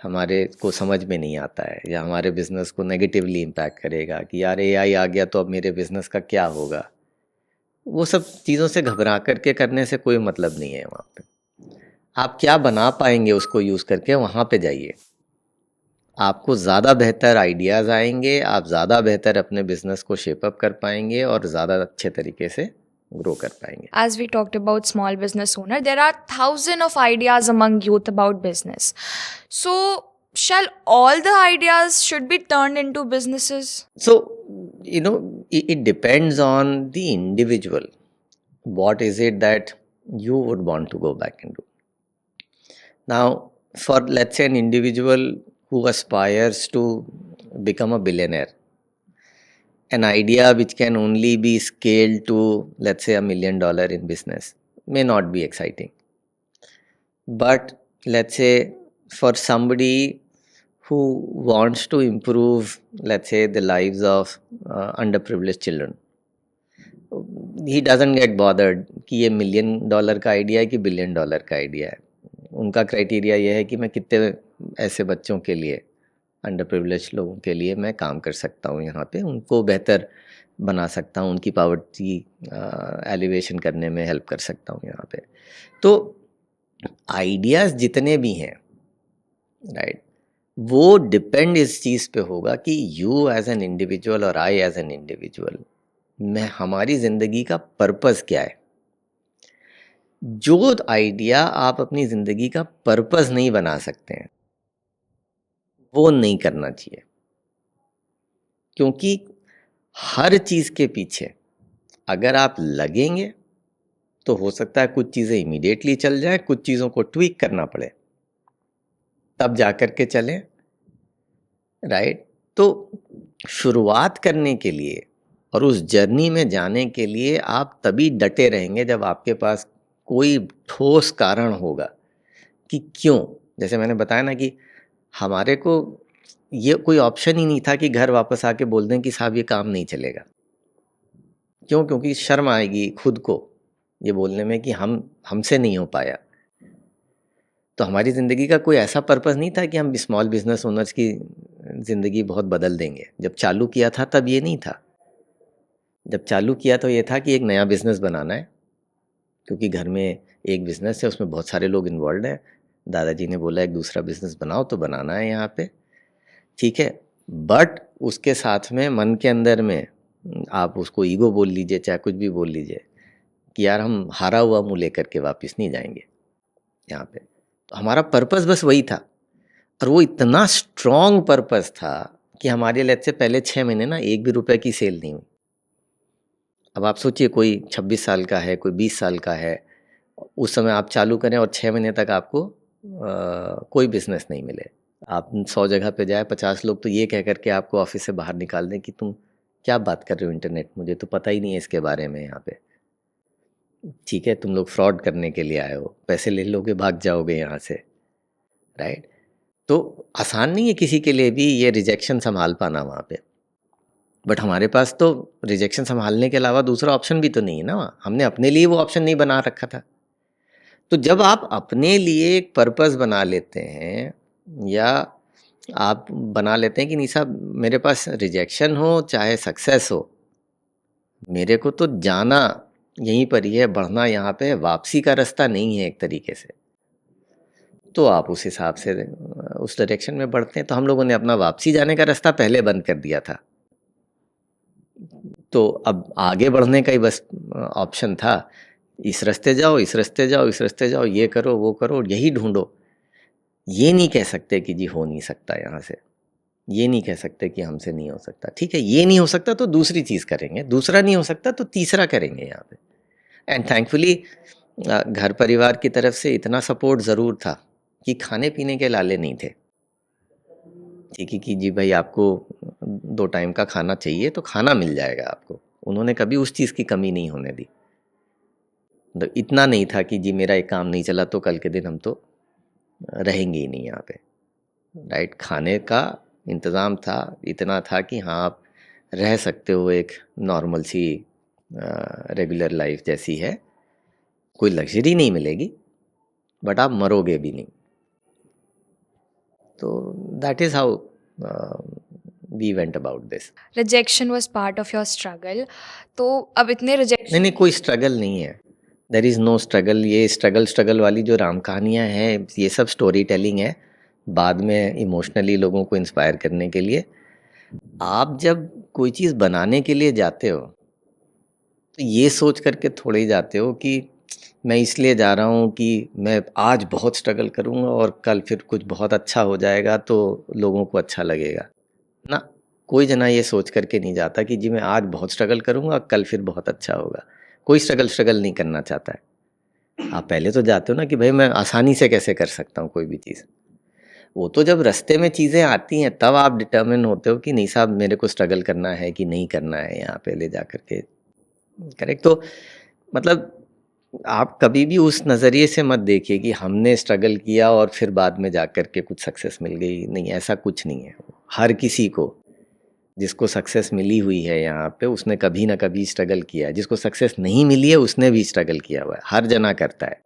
हमारे को समझ में नहीं आता है या हमारे बिजनेस को नेगेटिवली इम्पैक्ट करेगा कि यार एआई आ गया तो अब मेरे बिजनेस का क्या होगा। वो सब चीज़ों से घबरा करके करने से कोई मतलब नहीं है। वहाँ पे आप क्या बना पाएंगे उसको यूज़ करके, वहाँ पे जाइए। आपको ज़्यादा बेहतर आइडियाज़ आएंगे, आप ज़्यादा बेहतर अपने बिजनेस को शेप अप कर पाएंगे और ज़्यादा अच्छे तरीके से ग्रो कर पाएंगे। As we talked about small business owner, there are thousands of ideas among youth about business. So, shall all the ideas should be turned into businesses? So, it depends on the individual. What is it that you would want to go back and do? Now, for let's say an individual who aspires to become a billionaire, an idea which can only be scaled to, let's say, $1 million in business may not be exciting. But let's say for somebody who wants to improve, let's say, the lives of underprivileged children, he doesn't get bothered कि ये $1 million का idea है कि $1 billion का idea है। उनका criteria ये है कि मैं कितने ऐसे बच्चों के लिए, अंडर प्रिविलेज लोगों के लिए मैं काम कर सकता हूँ, यहाँ पे उनको बेहतर बना सकता हूँ, उनकी पॉवर्टी एलिवेशन करने में हेल्प कर सकता हूँ यहाँ पे। तो आइडियाज़ जितने भी हैं, राइट, वो डिपेंड इस चीज़ पे होगा कि यू एज एन इंडिविजुअल और आई एज एन इंडिविजुअल में हमारी ज़िंदगी का पर्पस क्या है। जो आइडिया आप अपनी ज़िंदगी का पर्पस नहीं बना सकते हैं वो नहीं करना चाहिए, क्योंकि हर चीज़ के पीछे अगर आप लगेंगे तो हो सकता है कुछ चीज़ें इमीडिएटली चल जाए, कुछ चीज़ों को ट्वीक करना पड़े, तब जा कर के चलें, राइट। तो शुरुआत करने के लिए और उस जर्नी में जाने के लिए आप तभी डटे रहेंगे जब आपके पास कोई ठोस कारण होगा कि क्यों। जैसे मैंने बताया ना कि हमारे को ये कोई ऑप्शन ही नहीं था कि घर वापस आके बोल दें कि साहब ये काम नहीं चलेगा। क्यों? क्योंकि शर्म आएगी खुद को ये बोलने में कि हमसे नहीं हो पाया। तो हमारी ज़िंदगी का कोई ऐसा पर्पस नहीं था कि हम स्मॉल बिजनेस ओनर्स की ज़िंदगी बहुत बदल देंगे। जब चालू किया था तब ये नहीं था। जब चालू किया तो ये था कि एक नया बिज़नेस बनाना है, क्योंकि घर में एक बिज़नेस है, उसमें बहुत सारे लोग इन्वॉल्व हैं। दादाजी ने बोला एक दूसरा बिज़नेस बनाओ, तो बनाना है यहाँ पे, ठीक है। बट उसके साथ में मन के अंदर में आप उसको ईगो बोल लीजिए, चाहे कुछ भी बोल लीजिए, कि यार हम हारा हुआ मुँह लेकर के वापस नहीं जाएंगे यहाँ पे। तो हमारा पर्पस बस वही था, और वो इतना स्ट्रॉन्ग पर्पस था कि हमारे लिए से पहले 6 महीने ना 1 भी रुपए की सेल नहीं हुई। अब आप सोचिए कोई 26 साल का है, कोई 20 साल का है, उस समय आप चालू करें और 6 महीने तक आपको कोई बिजनेस नहीं मिले। आप 100 जगह पे जाए, 50 लोग तो ये कह करके आपको ऑफिस से बाहर निकाल दें कि तुम क्या बात कर रहे हो इंटरनेट, मुझे तो पता ही नहीं है इसके बारे में यहाँ पे, ठीक है, तुम लोग फ्रॉड करने के लिए आए हो, पैसे ले लोगे भाग जाओगे यहाँ से, राइट। तो आसान नहीं है किसी के लिए भी ये रिजेक्शन संभाल पाना वहाँ पे। बट हमारे पास तो रिजेक्शन संभालने के अलावा दूसरा ऑप्शन भी तो नहीं है ना वहाँ। हमने अपने लिए वो ऑप्शन नहीं बना रखा था। तो जब आप अपने लिए एक पर्पस बना लेते हैं, या आप बना लेते हैं कि नहीं साहब मेरे पास रिजेक्शन हो चाहे सक्सेस हो, मेरे को तो जाना यहीं पर ही है, बढ़ना यहाँ पे, वापसी का रास्ता नहीं है एक तरीके से, तो आप उस हिसाब से उस डायरेक्शन में बढ़ते हैं। तो हम लोगों ने अपना वापसी जाने का रास्ता पहले बंद कर दिया था, तो अब आगे बढ़ने का ही बस ऑप्शन था इस रास्ते जाओ, इस रास्ते जाओ, इस रास्ते जाओ, ये करो, वो करो, यही ढूंढो। ये नहीं कह सकते कि जी हो नहीं सकता यहाँ से, ये नहीं कह सकते कि हमसे नहीं हो सकता। ठीक है, ये नहीं हो सकता तो दूसरी चीज़ करेंगे, दूसरा नहीं हो सकता तो तीसरा करेंगे यहाँ पे। एंड थैंकफुली घर परिवार की तरफ से इतना सपोर्ट ज़रूर था कि खाने पीने के लाले नहीं थे। ठीक है कि जी भाई आपको 2 टाइम का खाना चाहिए तो खाना मिल जाएगा आपको। उन्होंने कभी उस चीज़ की कमी नहीं होने दी। तो इतना नहीं था कि जी मेरा एक काम नहीं चला तो कल के दिन हम तो रहेंगे ही नहीं यहाँ पे। राइट, खाने का इंतज़ाम था, इतना था कि हाँ आप रह सकते हो एक नॉर्मल सी रेगुलर लाइफ जैसी है। कोई लग्ज़री नहीं मिलेगी बट आप मरोगे भी नहीं। तो that is how we went about this. Rejection was part of your struggle, तो अब इतने नहीं रिजेक्शन नहीं, कोई स्ट्रगल नहीं है, देर इज़ नो स्ट्रगल। ये स्ट्रगल वाली जो राम कहानियाँ हैं ये सब स्टोरी टेलिंग है, बाद में इमोशनली लोगों को इंस्पायर करने के लिए। आप जब कोई चीज़ बनाने के लिए जाते हो तो ये सोच करके थोड़े ही जाते हो कि मैं इसलिए जा रहा हूँ कि मैं आज बहुत स्ट्रगल करूँगा और कल फिर कुछ बहुत अच्छा हो जाएगा तो लोगों को अच्छा लगेगा ना। कोई जना ये सोच करके नहीं जाता कि जी मैं आज बहुत स्ट्रगल करूँगा कल फिर बहुत अच्छा होगा। कोई स्ट्रगल नहीं करना चाहता है। आप पहले तो जाते हो ना कि भाई मैं आसानी से कैसे कर सकता हूँ कोई भी चीज़। वो तो जब रास्ते में चीज़ें आती हैं तब आप डिटर्मिन होते हो कि नहीं साहब मेरे को स्ट्रगल करना है कि नहीं करना है यहाँ पे ले जा करके। करेक्ट। तो मतलब आप कभी भी उस नज़रिए से मत देखिए कि हमने स्ट्रगल किया और फिर बाद में जा कर के कुछ सक्सेस मिल गई। नहीं, ऐसा कुछ नहीं है। हर किसी को जिसको सक्सेस मिली हुई है यहाँ पे उसने कभी ना कभी स्ट्रगल किया है। जिसको सक्सेस नहीं मिली है उसने भी स्ट्रगल किया हुआ है। हर जना करता है।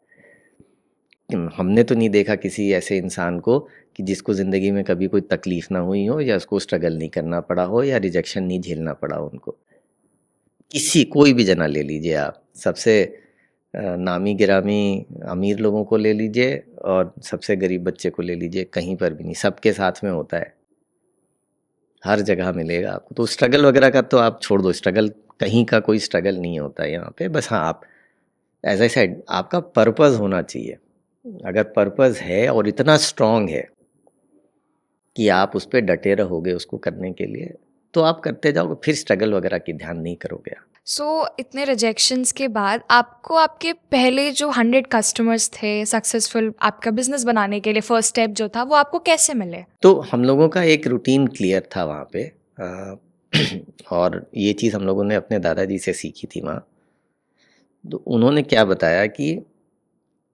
हमने तो नहीं देखा किसी ऐसे इंसान को कि जिसको ज़िंदगी में कभी कोई तकलीफ़ ना हुई हो या उसको स्ट्रगल नहीं करना पड़ा हो या रिजेक्शन नहीं झेलना पड़ा हो उनको। किसी कोई भी जना ले लीजिए आप, सबसे नामी गिरामी अमीर लोगों को ले लीजिए और सबसे गरीब बच्चे को ले लीजिए, कहीं पर भी नहीं, सबके साथ में होता है। हर जगह मिलेगा आपको। तो स्ट्रगल वगैरह का तो आप छोड़ दो, स्ट्रगल कहीं का कोई स्ट्रगल नहीं होता है यहाँ पे। बस हाँ, आप एज आई सेड आपका पर्पस होना चाहिए। अगर पर्पस है और इतना स्ट्रांग है कि आप उस पर डटे रहोगे उसको करने के लिए तो आप करते जाओगे, फिर स्ट्रगल वगैरह की ध्यान नहीं करोगे आप। सो इतने रिजेक्शंस के बाद आपको आपके पहले जो 100 कस्टमर्स थे सक्सेसफुल आपका बिजनेस बनाने के लिए फर्स्ट स्टेप जो था वो आपको कैसे मिले? तो हम लोगों का एक रूटीन क्लियर था वहाँ पे। और ये चीज़ हम लोगों ने अपने दादाजी से सीखी थी वहाँ। तो उन्होंने क्या बताया कि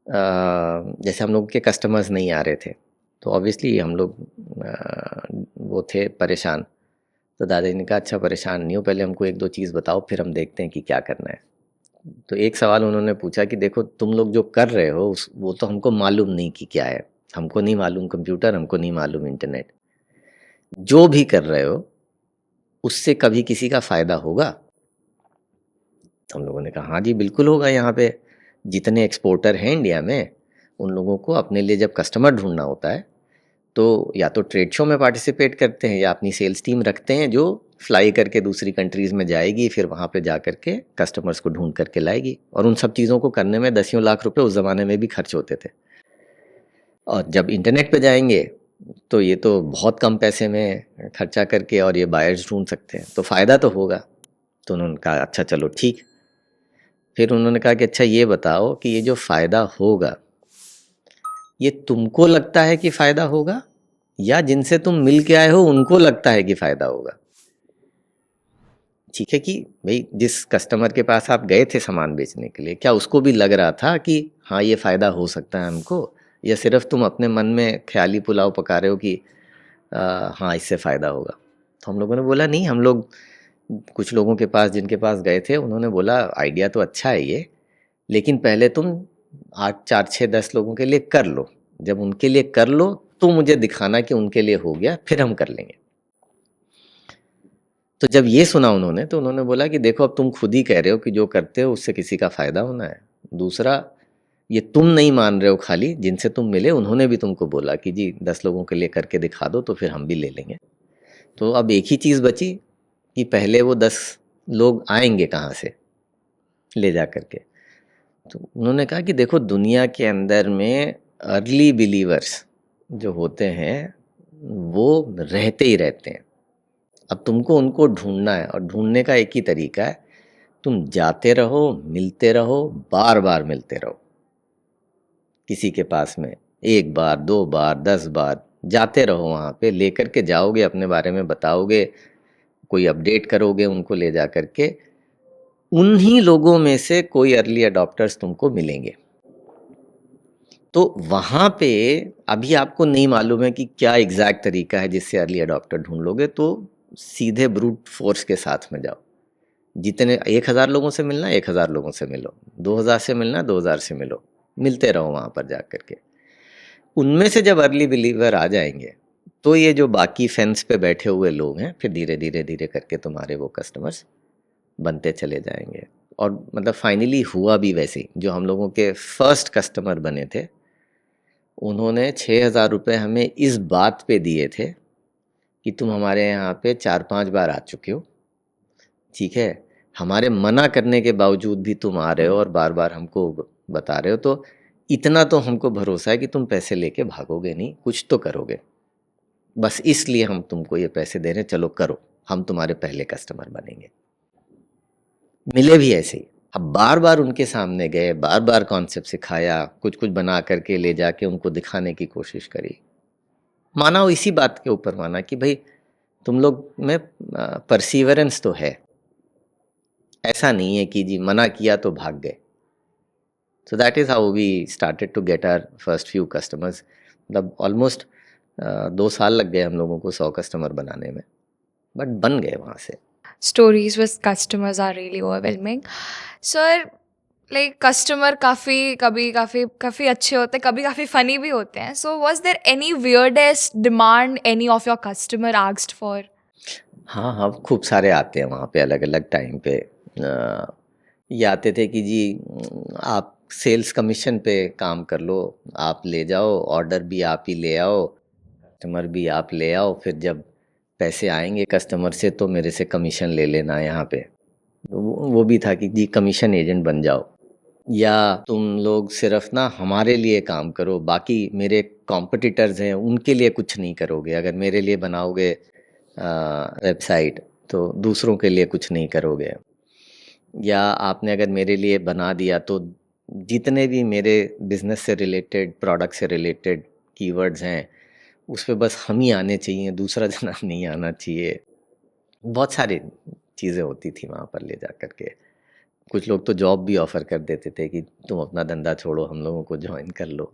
जैसे हम लोग के कस्टमर्स नहीं आ रहे थे तो ऑब्वियसली हम लोग वो थे परेशान। तो दादाजी ने कहा अच्छा परेशान नहीं हो, पहले हमको एक दो चीज़ बताओ फिर हम देखते हैं कि क्या करना है। तो एक सवाल उन्होंने पूछा कि देखो तुम लोग जो कर रहे हो वो तो हमको मालूम नहीं कि क्या है। हमको नहीं मालूम कंप्यूटर, हमको नहीं मालूम इंटरनेट। जो भी कर रहे हो उससे कभी किसी का फ़ायदा होगा? तो हम लोगों ने कहा हाँ जी बिल्कुल होगा। यहाँ पे जितने एक्सपोर्टर हैं इंडिया में उन लोगों को अपने लिए जब कस्टमर ढूंढना होता है तो या तो ट्रेड शो में पार्टिसिपेट करते हैं या अपनी सेल्स टीम रखते हैं जो फ्लाई करके दूसरी कंट्रीज़ में जाएगी, फिर वहाँ पे जा करके कस्टमर्स को ढूंढ करके लाएगी। और उन सब चीज़ों को करने में दसियों लाख रुपए उस ज़माने में भी खर्च होते थे। और जब इंटरनेट पे जाएंगे तो ये तो बहुत कम पैसे में खर्चा करके और ये बायर्स ढूंढ सकते हैं, तो फ़ायदा तो होगा। तो उन्होंने कहा अच्छा चलो ठीक। फिर उन्होंने कहा कि अच्छा ये बताओ कि ये जो फ़ायदा होगा ये तुमको लगता है कि फ़ायदा होगा या जिनसे तुम मिल के आए हो उनको लगता है कि फ़ायदा होगा? ठीक है कि भाई जिस कस्टमर के पास आप गए थे सामान बेचने के लिए क्या उसको भी लग रहा था कि हाँ ये फ़ायदा हो सकता है हमको, या सिर्फ तुम अपने मन में ख्याली पुलाव पका रहे हो कि हाँ इससे फ़ायदा होगा? तो हम लोगों ने बोला नहीं, हम लोग कुछ लोगों के पास जिनके पास गए थे उन्होंने बोला आइडिया तो अच्छा है ये, लेकिन पहले तुम 8 4 6 10 लोगों के लिए कर लो। जब उनके लिए कर लो तो मुझे दिखाना कि उनके लिए हो गया, फिर हम कर लेंगे। तो जब ये सुना उन्होंने तो उन्होंने बोला कि देखो अब तुम खुद ही कह रहे हो कि जो करते हो उससे किसी का फ़ायदा होना है। दूसरा ये तुम नहीं मान रहे हो, खाली जिनसे तुम मिले उन्होंने भी तुमको बोला कि जी 10 लोगों के लिए करके दिखा दो तो फिर हम भी ले लेंगे। तो अब एक ही चीज़ बची कि पहले वो 10 लोग आएंगे कहाँ से ले जा करके। तो उन्होंने कहा कि देखो दुनिया के अंदर में अर्ली बिलीवर्स जो होते हैं वो रहते ही रहते हैं। अब तुमको उनको ढूंढना है और ढूंढने का एक ही तरीका है, तुम जाते रहो, मिलते रहो, बार बार मिलते रहो किसी के पास में, 1 बार 2 बार 10 बार जाते रहो, वहाँ पे लेकर के जाओगे, अपने बारे में बताओगे, कोई अपडेट करोगे उनको ले जा करके, उन्हीं लोगों में से कोई अर्ली अडॉप्टर्स तुमको मिलेंगे। तो वहाँ पे अभी आपको नहीं मालूम है कि क्या एग्जैक्ट तरीका है जिससे अर्ली अडॉप्टर ढूंढ लोगे, तो सीधे ब्रूट फोर्स के साथ में जाओ। जितने 1,000 लोगों से मिलना 1,000 लोगों से मिलो, 2,000 से मिलना 2,000 से मिलो, मिलते रहो वहाँ पर जा करके। उनमें से जब अर्ली बिलीवर आ जाएंगे तो ये जो बाकी फेंस पे बैठे हुए लोग हैं फिर धीरे धीरे धीरे करके तुम्हारे वो कस्टमर्स बनते चले जाएंगे। और मतलब फाइनली हुआ भी वैसे ही। जो हम लोगों के फर्स्ट कस्टमर बने थे उन्होंने 6,000 रुपये हमें इस बात पे दिए थे कि तुम हमारे यहाँ पे 4-5 बार आ चुके हो, ठीक है, हमारे मना करने के बावजूद भी तुम आ रहे हो और बार बार हमको बता रहे हो, तो इतना तो हमको भरोसा है कि तुम पैसे लेके भागोगे नहीं, कुछ तो करोगे, बस इसलिए हम तुमको ये पैसे दे रहे हैं, चलो करो, हम तुम्हारे पहले कस्टमर बनेंगे। मिले भी ऐसे ही। अब बार बार उनके सामने गए, बार बार कॉन्सेप्ट सिखाया, कुछ कुछ बना करके ले जाके उनको दिखाने की कोशिश करी, माना वो इसी बात के ऊपर माना कि भाई तुम लोग में परसीवरेंस तो है, ऐसा नहीं है कि जी मना किया तो भाग गए। So that is how we started to get our first few customers. मतलब ऑलमोस्ट 2 साल लग गए हम लोगों को 100 कस्टमर बनाने में, बट बन गए वहाँ से। Stories with customers are really overwhelming. Sir, like customer काफ़ी अच्छे होते हैं, कभी काफ़ी funny भी होते हैं. So was there any weirdest demand any of your customer asked for? हाँ हाँ, खूब सारे आते हैं वहाँ पे अलग अलग टाइम पे। ये आते थे कि जी आप सेल्स कमीशन पे काम कर लो, आप ले जाओ, ऑर्डर भी आप ही ले आओ, कस्टमर भी आप ले आओ, फिर जब पैसे आएंगे कस्टमर से तो मेरे से कमीशन ले लेना यहाँ पे। वो भी था कि जी कमीशन एजेंट बन जाओ, या तुम लोग सिर्फ ना हमारे लिए काम करो, बाकी मेरे कॉम्पिटिटर्स हैं उनके लिए कुछ नहीं करोगे, अगर मेरे लिए बनाओगे वेबसाइट तो दूसरों के लिए कुछ नहीं करोगे, या आपने अगर मेरे लिए बना दिया तो जितने भी मेरे बिजनेस से रिलेटेड, प्रोडक्ट से रिलेटेड कीवर्ड्स हैं उस पे बस हम ही आने चाहिए, दूसरा जना नहीं आना चाहिए। बहुत सारी चीज़ें होती थी वहाँ पर ले जा कर के। कुछ लोग तो जॉब भी ऑफ़र कर देते थे कि तुम अपना धंधा छोड़ो, हम लोगों को ज्वाइन कर लो।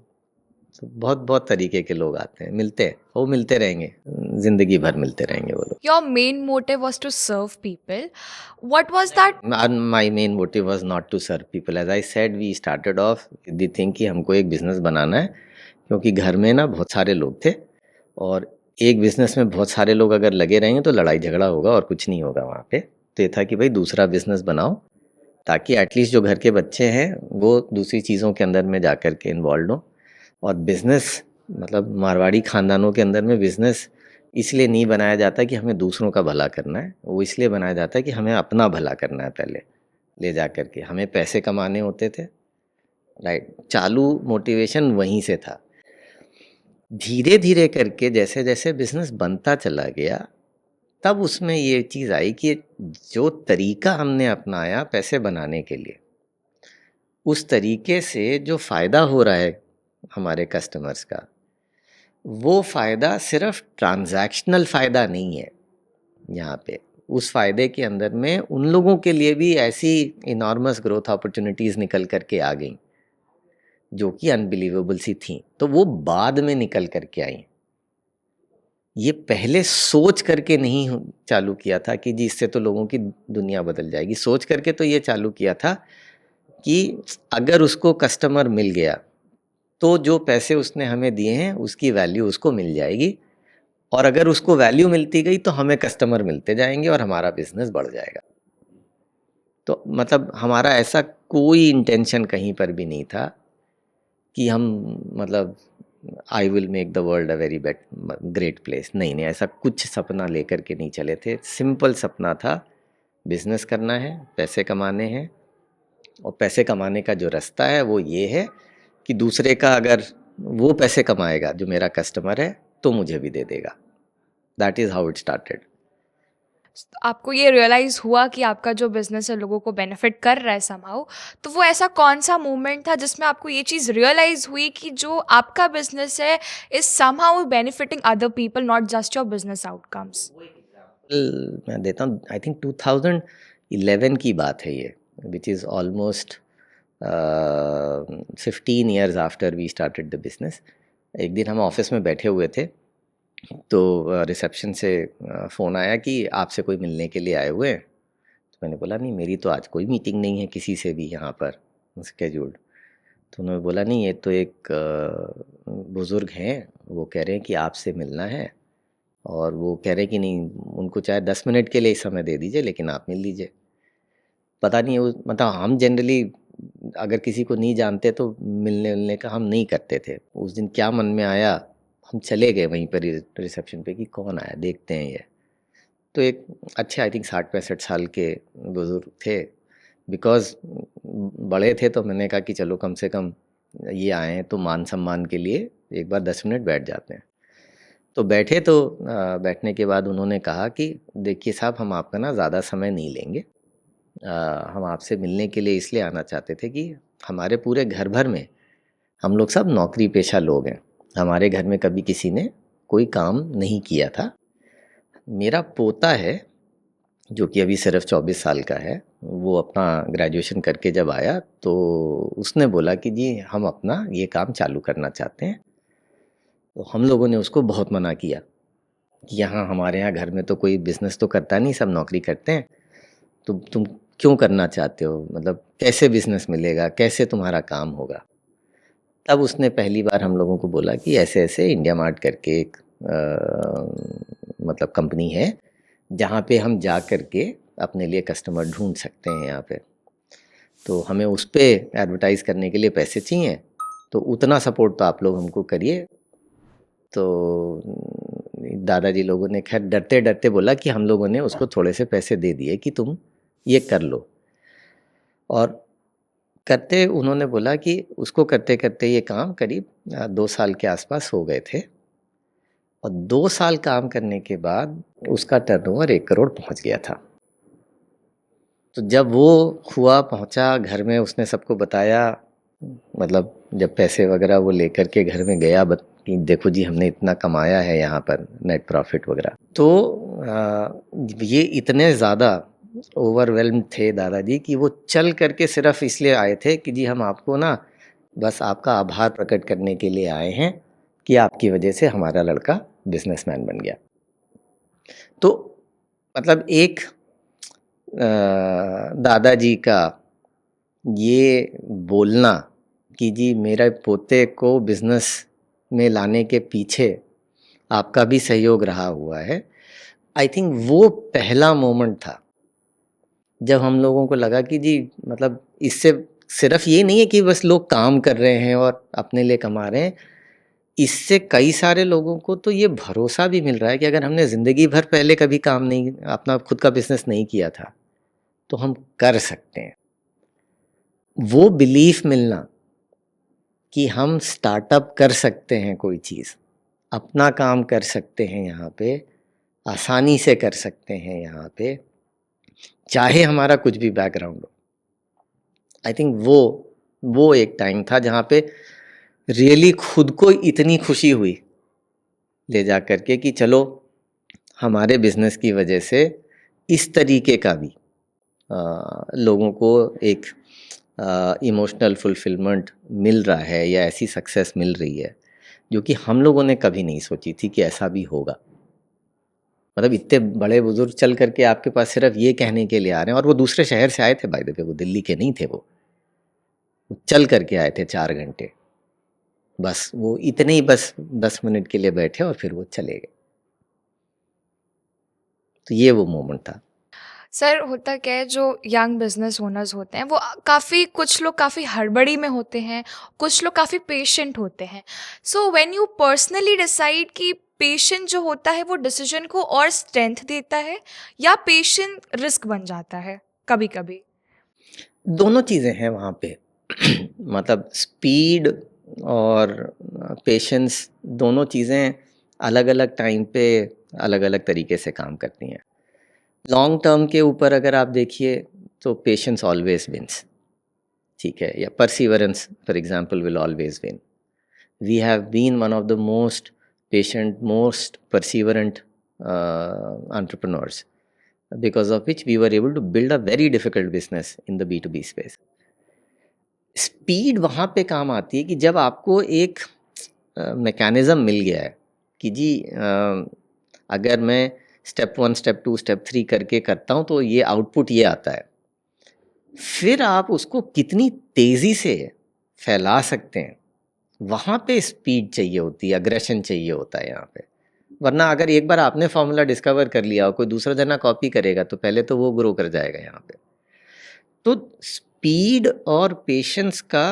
तो बहुत बहुत तरीके के लोग आते हैं, मिलते हैं, वो मिलते रहेंगे, ज़िंदगी भर मिलते रहेंगे वो लोग। Your main motive was to serve people. What was that? My main motive was not to serve people. As I said, we started off with the thing कि हमको एक बिज़नेस बनाना है, क्योंकि घर में ना बहुत सारे लोग थे और एक बिज़नेस में बहुत सारे लोग अगर लगे रहेंगे तो लड़ाई झगड़ा होगा और कुछ नहीं होगा वहाँ पे। तो ये था कि भाई दूसरा बिज़नेस बनाओ ताकि एटलीस्ट जो घर के बच्चे हैं वो दूसरी चीज़ों के अंदर में जा कर के इन्वॉल्व हो। और बिज़नेस मतलब मारवाड़ी ख़ानदानों के अंदर में बिज़नेस इसलिए नहीं बनाया जाता कि हमें दूसरों का भला करना है, वो इसलिए बनाया जाता है कि हमें अपना भला करना है पहले ले जा कर के, हमें पैसे कमाने होते थे, राइट। चालू मोटिवेशन वहीं से था। धीरे धीरे करके जैसे जैसे बिज़नेस बनता चला गया तब उसमें ये चीज़ आई कि जो तरीका हमने अपनाया पैसे बनाने के लिए, उस तरीके से जो फ़ायदा हो रहा है हमारे कस्टमर्स का, वो फ़ायदा सिर्फ ट्रांजैक्शनल फ़ायदा नहीं है। यहाँ पे उस फ़ायदे के अंदर में उन लोगों के लिए भी ऐसी इनॉर्मस ग्रोथ अपॉर्चुनिटीज़ निकल करके आ गई जो कि अनबिलीवेबल सी थी, तो वो बाद में निकल करके आई। ये पहले सोच करके नहीं चालू किया था कि जी इससे तो लोगों की दुनिया बदल जाएगी। सोच करके तो ये चालू किया था कि अगर उसको कस्टमर मिल गया तो जो पैसे उसने हमें दिए हैं उसकी वैल्यू उसको मिल जाएगी, और अगर उसको वैल्यू मिलती गई तो हमें कस्टमर मिलते जाएंगे और हमारा बिजनेस बढ़ जाएगा। तो मतलब हमारा ऐसा कोई इंटेंशन कहीं पर भी नहीं था कि हम मतलब I will make the world a very great place. नहीं नहीं, ऐसा कुछ सपना लेकर के नहीं चले थे। सिंपल सपना था, बिजनेस करना है, पैसे कमाने हैं और पैसे कमाने का जो रास्ता है वो ये है कि दूसरे का अगर वो पैसे कमाएगा जो मेरा कस्टमर है तो मुझे भी दे देगा. That is how it started. आपको ये रियलाइज़ हुआ कि आपका जो बिज़नेस है लोगों को बेनिफिट कर रहा है समहाउ, तो वो ऐसा कौन-सा मोमेंट था जिसमें आपको ये चीज़ रियलाइज़ हुई कि जो आपका बिज़नेस है is somehow benefiting other people not just your business outcomes? मैं देता हूँ. आई थिंक 2011 की बात है ये, which is almost 15 years after we started the business. एक दिन हम ऑफिस में बैठे हुए थे तो रिसेप्शन से फ़ोन आया कि आपसे कोई मिलने के लिए आए हुए हैं. तो मैंने बोला नहीं, मेरी तो आज कोई मीटिंग नहीं है किसी से भी यहाँ पर स्केड्यूल्ड. तो उन्होंने बोला नहीं, ये तो एक बुज़ुर्ग हैं, वो कह रहे हैं कि आपसे मिलना है और वो कह रहे हैं कि नहीं, उनको चाहे 10 मिनट के लिए समय दे दीजिए लेकिन आप मिल लीजिए. पता नहीं वो, मतलब हम जनरली अगर किसी को नहीं जानते तो मिलने मिलने का हम नहीं करते थे. उस दिन क्या मन में आया, हम चले गए वहीं पर रिसेप्शन पे कि कौन आया देखते हैं ये. तो एक अच्छे, आई थिंक 60-65 साल के बुज़ुर्ग थे. बिकॉज़ बड़े थे तो मैंने कहा कि चलो कम से कम ये आए हैं तो मान सम्मान के लिए एक बार 10 मिनट बैठ जाते हैं. तो बैठे तो बैठने के बाद उन्होंने कहा कि देखिए साहब, हम आपका ना ज़्यादा समय नहीं लेंगे. हम आपसे मिलने के लिए इसलिए आना चाहते थे कि हमारे पूरे घर भर में हम लोग सब नौकरी पेशा लोग हैं. हमारे घर में कभी किसी ने कोई काम नहीं किया था. मेरा पोता है जो कि अभी सिर्फ 24 साल का है, वो अपना ग्रेजुएशन करके जब आया तो उसने बोला कि जी हम अपना ये काम चालू करना चाहते हैं. तो हम लोगों ने उसको बहुत मना किया कि यहाँ हमारे यहाँ घर में तो कोई बिजनेस तो करता नहीं, सब नौकरी करते हैं, तो तुम क्यों करना चाहते हो, मतलब कैसे बिजनेस मिलेगा, कैसे तुम्हारा काम होगा. तब उसने पहली बार हम लोगों को बोला कि ऐसे ऐसे इंडिया मार्ट करके एक मतलब कंपनी है जहाँ पे हम जा कर के अपने लिए कस्टमर ढूंढ सकते हैं यहाँ पे. तो हमें उस पे एडवर्टाइज़ करने के लिए पैसे चाहिए, तो उतना सपोर्ट तो आप लोग हमको करिए. तो दादाजी लोगों ने खैर डरते डरते बोला कि हम लोगों ने उसको थोड़े से पैसे दे दिए कि तुम ये कर लो. और करते उन्होंने बोला कि उसको करते करते ये काम करीब 2 साल के आसपास हो गए थे. और 2 साल काम करने के बाद उसका टर्नओवर 1 करोड़ पहुंच गया था. तो जब वो हुआ, पहुंचा घर में, उसने सबको बताया, मतलब जब पैसे वगैरह वो लेकर के घर में गया कि देखो जी हमने इतना कमाया है यहाँ पर नेट प्रॉफिट वगैरह. तो ये इतने ज़्यादा ओवरवेल्म थे दादाजी कि वो चल करके सिर्फ इसलिए आए थे कि जी हम आपको ना बस आपका आभार प्रकट करने के लिए आए हैं कि आपकी वजह से हमारा लड़का बिजनेसमैन बन गया. तो मतलब एक दादाजी का ये बोलना कि जी मेरे पोते को बिजनेस में लाने के पीछे आपका भी सहयोग रहा हुआ है, आई थिंक वो पहला मोमेंट था जब हम लोगों को लगा कि जी मतलब इससे सिर्फ ये नहीं है कि बस लोग काम कर रहे हैं और अपने लिए कमा रहे हैं, इससे कई सारे लोगों को तो ये भरोसा भी मिल रहा है कि अगर हमने ज़िंदगी भर पहले कभी काम नहीं, अपना खुद का बिजनेस नहीं किया था, तो हम कर सकते हैं. वो बिलीफ मिलना कि हम स्टार्टअप कर सकते हैं, कोई चीज़ अपना काम कर सकते हैं यहाँ पे, आसानी से कर सकते हैं यहाँ पे, चाहे हमारा कुछ भी बैकग्राउंड हो. आई थिंक वो एक टाइम था जहाँ पे रियली खुद को इतनी खुशी हुई ले जा करके कि चलो हमारे बिजनेस की वजह से इस तरीके का भी लोगों को एक इमोशनल फुलफिलमेंट मिल रहा है या ऐसी सक्सेस मिल रही है जो कि हम लोगों ने कभी नहीं सोची थी कि ऐसा भी होगा. मतलब इतने बड़े बुजुर्ग चल करके आपके पास सिर्फ ये कहने के लिए आ रहे हैं, और वो दूसरे शहर से आए थे बाय द वे, वो दिल्ली के नहीं थे, वो चल करके आए थे 4 घंटे. बस वो इतने ही, बस 10 मिनट के लिए बैठे और फिर वो चले गए. तो ये वो मोमेंट था. सर होता क्या है, जो यंग बिजनेस ओनर्स होते हैं वो काफ़ी, कुछ लोग काफ़ी हड़बड़ी में होते हैं, कुछ लोग काफ़ी पेशेंट होते हैं. So when you personally decide कि पेशेंट जो होता है वो डिसीजन को और स्ट्रेंथ देता है या पेशेंट रिस्क बन जाता है कभी कभी? दोनों चीज़ें हैं वहाँ पे। मतलब स्पीड और पेशेंस, दोनों चीज़ें अलग अलग टाइम पे अलग अलग तरीके से काम करती हैं। लॉन्ग टर्म के ऊपर अगर आप देखिए तो पेशेंस ऑलवेज विंस, ठीक है, या perseverance for example will always win. We have been one of the most patient, most perseverant entrepreneurs, because of which we were able to build a very difficult business in the B2B space. Speed वहाँ पे काम आती है कि जब आपको एक mechanism मिल गया है कि जी अगर मैं स्टेप 1 स्टेप 2 स्टेप 3 करके करता हूँ तो ये आउटपुट ये आता है, फिर आप उसको कितनी तेज़ी से फैला सकते हैं, वहाँ पे स्पीड चाहिए होती है, अग्रेशन चाहिए होता है यहाँ पे। वरना अगर एक बार आपने फॉर्मूला डिस्कवर कर लिया और कोई दूसरा जना कॉपी करेगा तो पहले तो वो ग्रो कर जाएगा यहाँ पे। तो स्पीड और पेशेंस का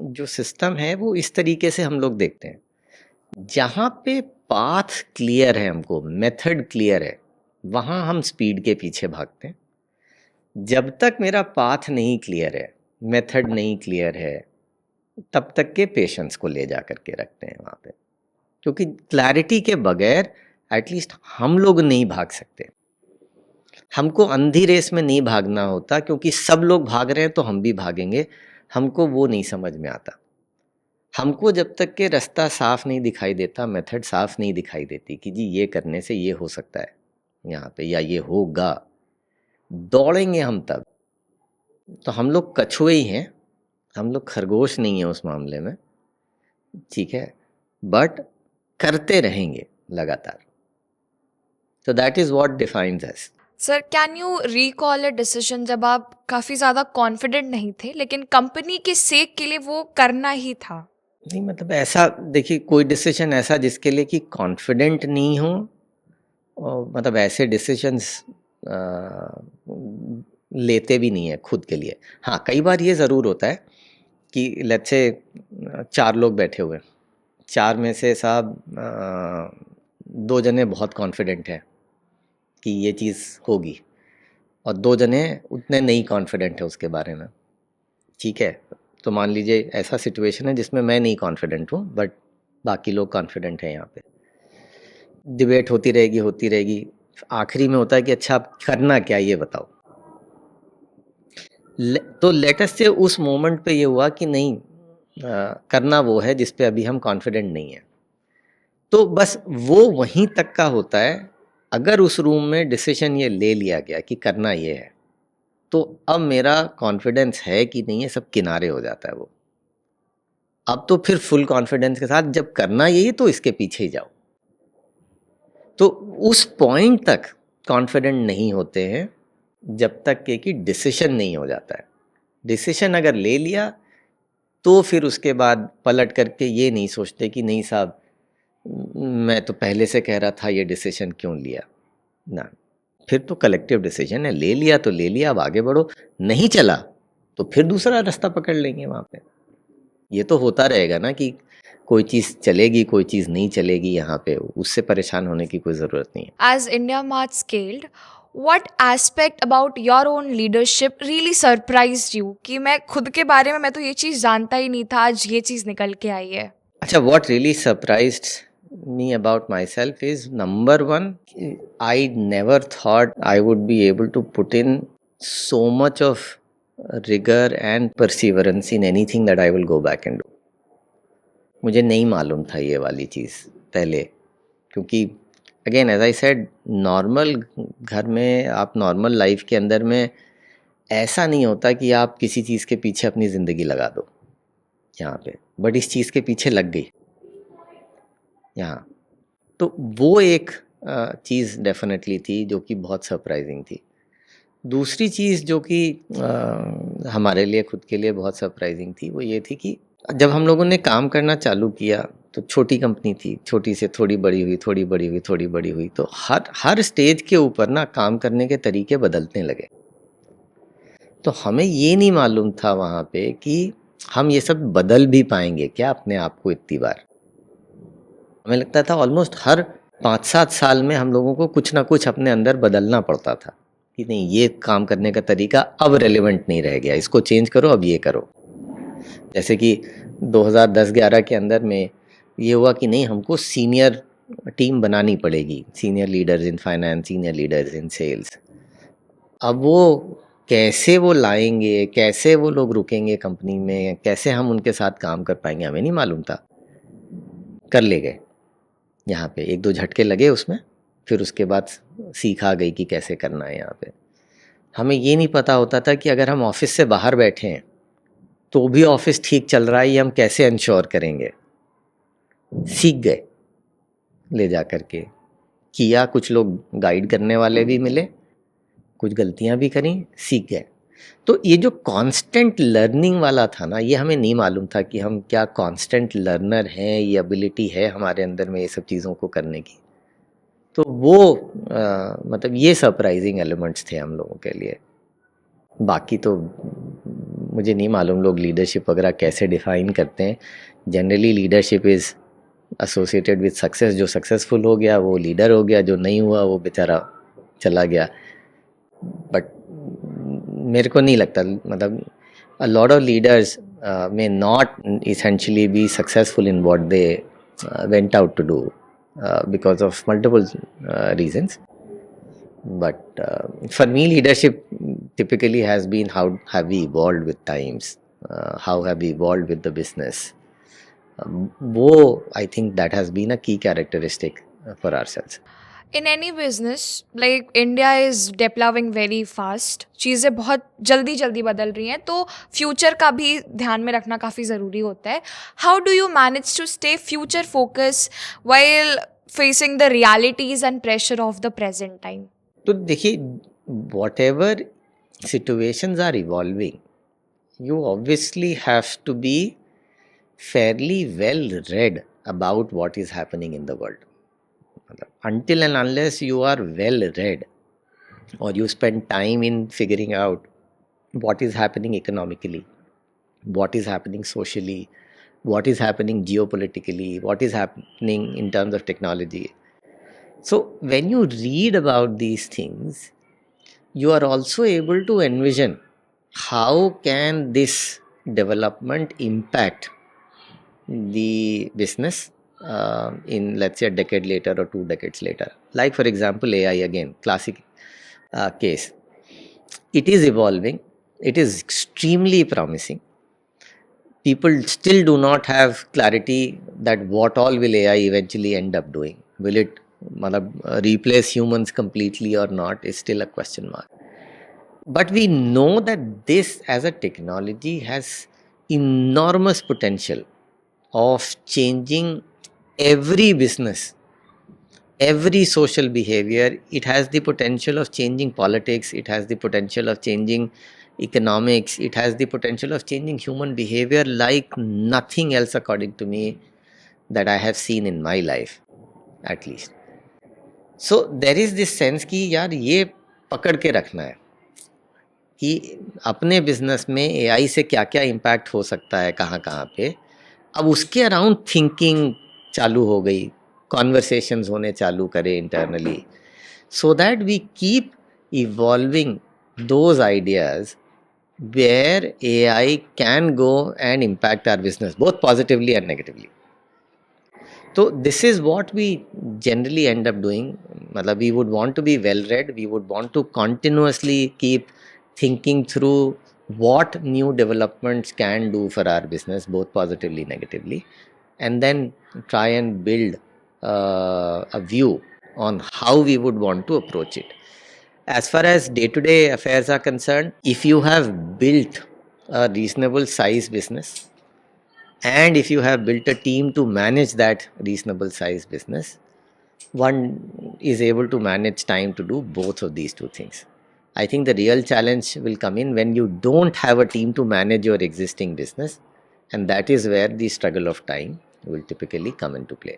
जो सिस्टम है वो इस तरीके से हम लोग देखते हैं, जहाँ पे पाथ क्लियर है, हमको मेथड क्लियर है, वहाँ हम स्पीड के पीछे भागते हैं। जब तक मेरा पाथ नहीं क्लियर है, मेथड नहीं क्लियर है, तब तक के पेशेंस को ले जा करके रखते हैं वहाँ पे, क्योंकि क्लैरिटी के बगैर एटलीस्ट हम लोग नहीं भाग सकते। हमको अंधी रेस में नहीं भागना होता, क्योंकि सब लोग भाग रहे हैं तो हम भी भागेंगे, हमको वो नहीं समझ में आता। हमको जब तक के रास्ता साफ नहीं दिखाई देता, मेथड साफ नहीं दिखाई देती कि जी ये करने से ये हो सकता है यहाँ पे या ये होगा, दौड़ेंगे हम तब। तो हम लोग कछुए ही हैं, हम लोग खरगोश नहीं है उस मामले में, ठीक है, बट करते रहेंगे लगातार। तो that is what defines us. Sir, can you recall a decision जब आप काफ़ी ज़्यादा कॉन्फिडेंट नहीं थे लेकिन कंपनी के सेक के लिए वो करना ही था? नहीं, मतलब ऐसा देखिए, कोई डिसीजन ऐसा जिसके लिए कि कॉन्फिडेंट नहीं हो, और मतलब ऐसे डिसीजंस लेते भी नहीं है खुद के लिए। हाँ, कई बार ये ज़रूर होता है कि लेट्स से 4 लोग बैठे हुए हैं, 4 में से साहब 2 जने बहुत कॉन्फिडेंट हैं कि ये चीज़ होगी, और 2 जने उतने नहीं कॉन्फिडेंट है उसके बारे में, ठीक है। तो मान लीजिए ऐसा सिचुएशन है जिसमें मैं नहीं कॉन्फिडेंट हूँ बट बाकी लोग कॉन्फिडेंट हैं। यहाँ पे डिबेट होती रहेगी, आखिरी में होता है कि अच्छा आप करना क्या ये बताओ। तो लेटस से उस मोमेंट पे ये हुआ कि नहीं, करना वो है जिस पे अभी हम कॉन्फिडेंट नहीं है। तो बस वो वहीं तक का होता है। अगर उस रूम में डिसीजन ये ले लिया गया कि करना ये है, तो अब मेरा कॉन्फिडेंस है कि नहीं है सब किनारे हो जाता है वो। अब तो फिर फुल कॉन्फिडेंस के साथ जब करना यही है तो इसके पीछे ही जाओ। तो उस पॉइंट तक कॉन्फिडेंट नहीं होते हैं जब तक कि डिसीजन नहीं हो जाता है। डिसीजन अगर ले लिया तो फिर उसके बाद पलट करके ये नहीं सोचते कि नहीं साहब मैं तो पहले से कह रहा था, ये डिसीजन क्यों लिया ना। फिर तो कलेक्टिव डिसीजन है, ले लिया तो ले लिया, अब आगे बढ़ो। नहीं चला तो फिर दूसरा रास्ता पकड़ लेंगे वहाँ पे। ये तो होता रहेगा ना कि कोई चीज़ चलेगी कोई चीज़ नहीं चलेगी, यहाँ पे उससे परेशान होने की कोई ज़रूरत नहीं है। As India Mart scaled, what aspect about your own leadership really surprised you कि मैं खुद के बारे में मैं तो ये चीज़ जानता ही नहीं था, आज ये चीज़ निकल के आई है? अच्छा, what really surprised me about myself is, number one, I never thought I would be able to put in so much of rigor and perseverance in anything that I will go back and do. मुझे नहीं मालूम था ये वाली चीज़ पहले, क्योंकि again as I said, normal घर में आप नॉर्मल लाइफ के अंदर में ऐसा नहीं होता कि आप किसी चीज़ के पीछे अपनी ज़िंदगी लगा दो यहाँ पे, बट इस चीज़ के पीछे लग गई यहाँ। तो वो एक चीज़ डेफिनेटली थी जो कि बहुत सरप्राइजिंग थी। दूसरी चीज़ जो कि हमारे लिए खुद के लिए बहुत सरप्राइजिंग थी वो ये थी कि जब हम लोगों ने काम करना चालू किया तो छोटी कंपनी थी, छोटी से थोड़ी बड़ी हुई, थोड़ी बड़ी हुई, थोड़ी बड़ी हुई, तो हर स्टेज के ऊपर ना काम करने के तरीके बदलने लगे। तो हमें ये नहीं मालूम था वहाँ पे कि हम ये सब बदल भी पाएंगे क्या अपने आप को इतनी बार। हमें लगता था ऑलमोस्ट हर 5-7 साल में हम लोगों को कुछ ना कुछ अपने अंदर बदलना पड़ता था। कि नहीं ये काम करने का तरीका अब रेलेवेंट नहीं रह गया, इसको चेंज करो, अब ये करो। जैसे कि 2010-11 के अंदर में ये हुआ कि नहीं हमको सीनियर टीम बनानी पड़ेगी, senior leaders in finance, senior leaders in sales. अब वो कैसे वो लाएंगे, कैसे वो लोग रुकेंगे कंपनी में, कैसे हम उनके साथ काम कर पाएंगे, हमें नहीं मालूम था। कर ले गए, यहाँ पे एक दो झटके लगे उसमें, फिर उसके बाद सीख आ गई कि कैसे करना है। यहाँ पे हमें ये नहीं पता होता था कि अगर हम ऑफिस से बाहर बैठे हैं तो भी ऑफिस ठीक चल रहा है, ये हम कैसे इंश्योर करेंगे। सीख गए ले जा करके किया, कुछ लोग गाइड करने वाले भी मिले, कुछ गलतियां भी करी, सीख गए। तो ये जो कांस्टेंट लर्निंग वाला था ना, ये हमें नहीं मालूम था कि हम क्या कांस्टेंट लर्नर हैं, ये एबिलिटी है हमारे अंदर में ये सब चीज़ों को करने की। तो वो मतलब ये सरप्राइजिंग एलिमेंट्स थे हम लोगों के लिए। बाकी तो मुझे नहीं मालूम लोग लीडरशिप वगैरह कैसे डिफाइन करते हैं। Generally leadership is associated with success. जो सक्सेसफुल हो गया वो लीडर हो गया, जो नहीं हुआ वो बेचारा चला गया। बट मेरे को नहीं लगता, मतलब a lot of leaders may not essentially be successful in what they went out to do because of multiple reasons. But for me, leadership typically has been how have we evolved with times, how have we evolved with the business. वो I think that has been a key characteristic for ourselves. In any business, like India is developing very fast, चीज़ें बहुत जल्दी जल्दी बदल रही हैं, तो future का भी ध्यान में रखना काफ़ी ज़रूरी होता है. How do you manage to stay future focus while facing the realities and pressure of the present time? तो देखिए, whatever situations are evolving, you obviously have to be fairly well read about what is happening in the world. Until and unless you are well read or you spend time in figuring out what is happening economically, what is happening socially, what is happening geopolitically, what is happening in terms of technology. So when you read about these things, you are also able to envision how can this development impact the business in, let's say, a decade later or 2 decades later. Like for example, AI, again, classic case. It is evolving, it is extremely promising. People still do not have clarity that what all will AI eventually end up doing. Will it replace humans completely or not is still a question mark. But we know that this as a technology has enormous potential of changing every business, every social behavior. It has the potential of changing politics, it has the potential of changing economics, it has the potential of changing human behavior like nothing else, according to me, that I have seen in my life at least. So there is this sense कि यार ये पकड़ के रखना है कि अपने business में एआई से क्या क्या इम्पैक्ट हो सकता है, कहाँ कहाँ पे। अब उसके अराउंड थिंकिंग चालू हो गई, कॉन्वर्सेशंस होने चालू करे internally, so that we keep evolving those ideas where AI can go and impact our business both positively and negatively. So this is what we generally end up doing. मतलब we would want to be well read, we would want to continuously keep thinking through what new developments can do for our business, both positively, negatively, and then try and build a view on how we would want to approach it. As far as day-to-day affairs are concerned, if you have built a reasonable size business, and if you have built a team to manage that reasonable size business, one is able to manage time to do both of these two things. I think the real challenge will come in when you don't have a team to manage your existing business, and that is where the struggle of time will typically come into play.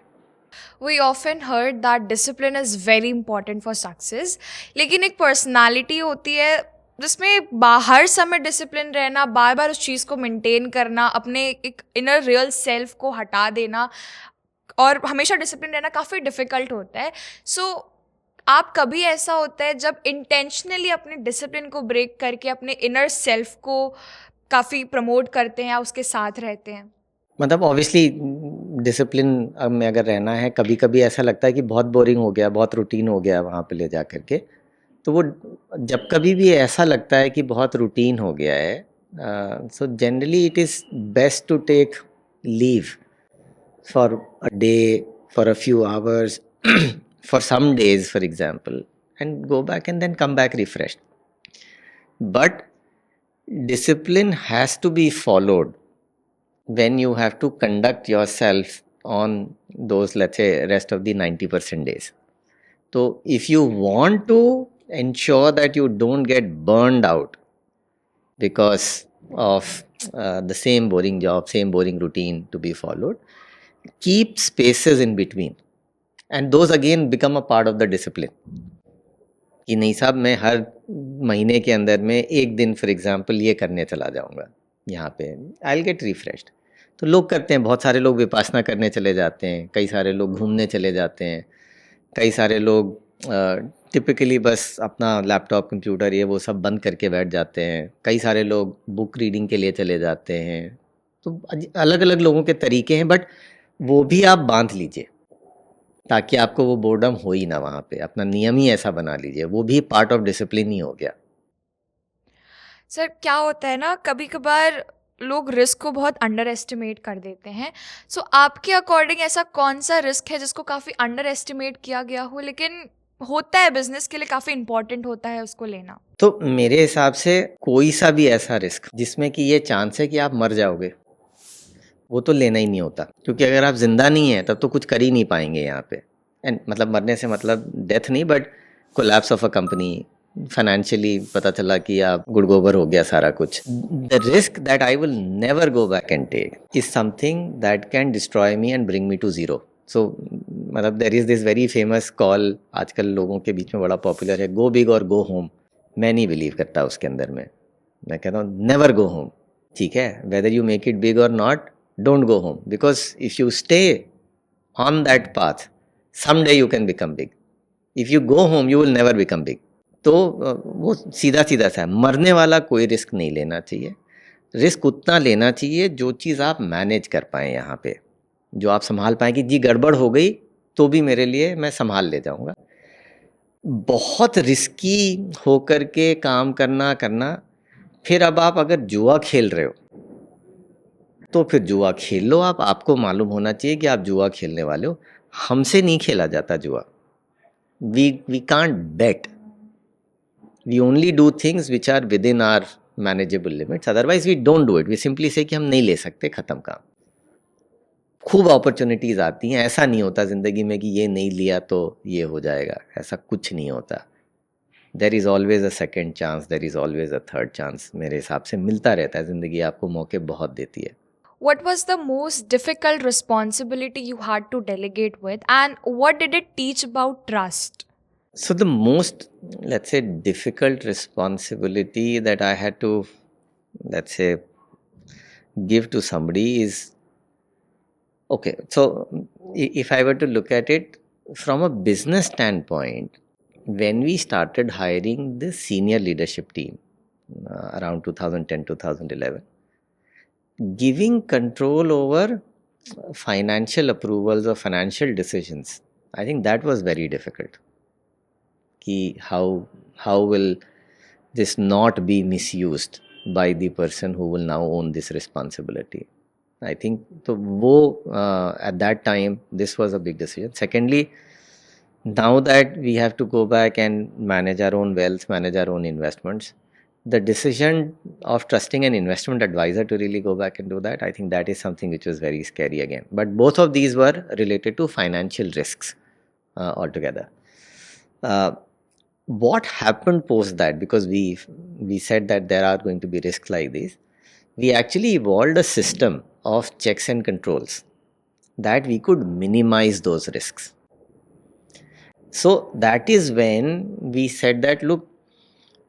We often heard that discipline is very important for success, लेकिन एक personality होती है जिसमें बाहर समय discipline रहना, बार बार उस चीज़ को मेंटेन करना, अपने एक इनर रियल सेल्फ को हटा देना और हमेशा डिसिप्लिन रहना काफ़ी डिफ़िकल्ट होता है. सो आप कभी ऐसा होता है जब इंटेंशनली अपने डिसिप्लिन को ब्रेक करके अपने इनर सेल्फ को काफ़ी प्रमोट करते हैं या उसके साथ रहते हैं? मतलब ऑब्वियसली डिसिप्लिन में अगर रहना है, कभी कभी ऐसा लगता है कि बहुत बोरिंग हो गया, बहुत रूटीन हो गया वहाँ पे ले जा करके, तो वो जब कभी भी ऐसा लगता है कि बहुत रूटीन हो गया है, so generally it is best to take leave for a day, for a few hours, for some days, for example, and go back and then come back refreshed. But discipline has to be followed when you have to conduct yourself on those, let's say, rest of the 90% days. So if you want to ensure that you don't get burned out because of the same boring job, same boring routine to be followed, keep spaces in between, and those again become a part of the discipline. कि नहीं साहब, मैं हर महीने के अंदर में एक दिन फॉर एग्जांपल ये करने चला जाऊंगा यहाँ पे, आई विल गेट रिफ्रेश्ड. तो लोग करते हैं, बहुत सारे लोग विपासना करने चले जाते हैं, कई सारे लोग घूमने चले जाते हैं, कई सारे लोग टिपिकली बस अपना लैपटॉप कंप्यूटर ये वो सब बंद करके बैठ जाते हैं, कई सारे लोग बुक रीडिंग के लिए चले जाते हैं. तो अलग अलग लोगों के तरीके हैं, बट वो भी आप बांध लीजिए ताकि आपको वो बोर्डम हो ही ना वहाँ पे. अपना नियम ही ऐसा बना लीजिए, वो भी पार्ट ऑफ डिसिप्लिन ही हो गया. सर क्या होता है ना, कभी कभार लोग रिस्क को बहुत अंडर एस्टिमेट कर देते हैं. सो आपके अकॉर्डिंग ऐसा कौन सा रिस्क है जिसको काफ़ी अंडर एस्टिमेट किया गया हो लेकिन होता है, बिजनेस के लिए काफ़ी इंपॉर्टेंट होता है उसको लेना? तो मेरे हिसाब से कोई सा भी ऐसा रिस्क जिसमें कि ये चांस है कि आप मर जाओगे, वो तो लेना ही नहीं होता. क्योंकि अगर आप जिंदा नहीं हैं तब तो कुछ कर ही नहीं पाएंगे यहाँ पे. एंड मतलब मरने से मतलब डेथ नहीं, but collapse of a company, financially पता चला कि आप गुड़गोबर हो गया सारा कुछ. The risk that I will never go back and take is something that can destroy me and bring me to zero. So मतलब there is this very famous call, आजकल लोगों के बीच में बड़ा पॉपुलर है, गो बिग और go home. मैं नहीं बिलीव करता उसके अंदर में. मैं कहता हूँ नेवर गो होम. ठीक है, whether you make it big और not, don't go home, because if you stay on that path, someday you can become big. If you go home, you will never become big. तो वो सीधा सीधा सा है, मरने वाला कोई रिस्क नहीं लेना चाहिए. रिस्क उतना लेना चाहिए जो चीज़ आप मैनेज कर पाएँ, यहाँ पे जो आप संभाल पाएँ कि जी गड़बड़ हो गई तो भी मेरे लिए मैं संभाल ले जाऊँगा. बहुत रिस्की होकर के काम करना फिर अब आप अगर जुआ खेल रहे हो तो फिर जुआ खेल लो आप. आपको मालूम होना चाहिए कि आप जुआ खेलने वाले हो. हमसे नहीं खेला जाता जुआ. We can't bet. We only do things which are within are manageable limits, otherwise we don't do it. We simply say कि हम नहीं ले सकते, ख़त्म काम. खूब अपॉर्चुनिटीज़ आती हैं. ऐसा नहीं होता ज़िंदगी में कि ये नहीं लिया तो ये हो जाएगा, ऐसा कुछ नहीं होता. There is always a second chance, there is always a third chance. मेरे हिसाब से मिलता रहता है. ज़िंदगी आपको मौके बहुत देती है. What was the most difficult responsibility you had to delegate with, and what did it teach about trust? So the most, let's say, difficult responsibility that I had to, let's say, give to somebody is, okay, so if I were to look at it from a business standpoint, when we started hiring the senior leadership team around 2010, 2011, giving control over financial approvals or financial decisions, I think that was very difficult. कि how will this not be misused by the person who will now own this responsibility? I think so at that time this was a big decision. Secondly, now that we have to go back and manage our own wealth, manage our own investments, the decision of trusting an investment advisor to really go back and do that, I think that is something which was very scary again. But both of these were related to financial risks altogether. What happened post that, because we said that there are going to be risks like this, we actually evolved a system of checks and controls that we could minimize those risks. So that is when we said that, look,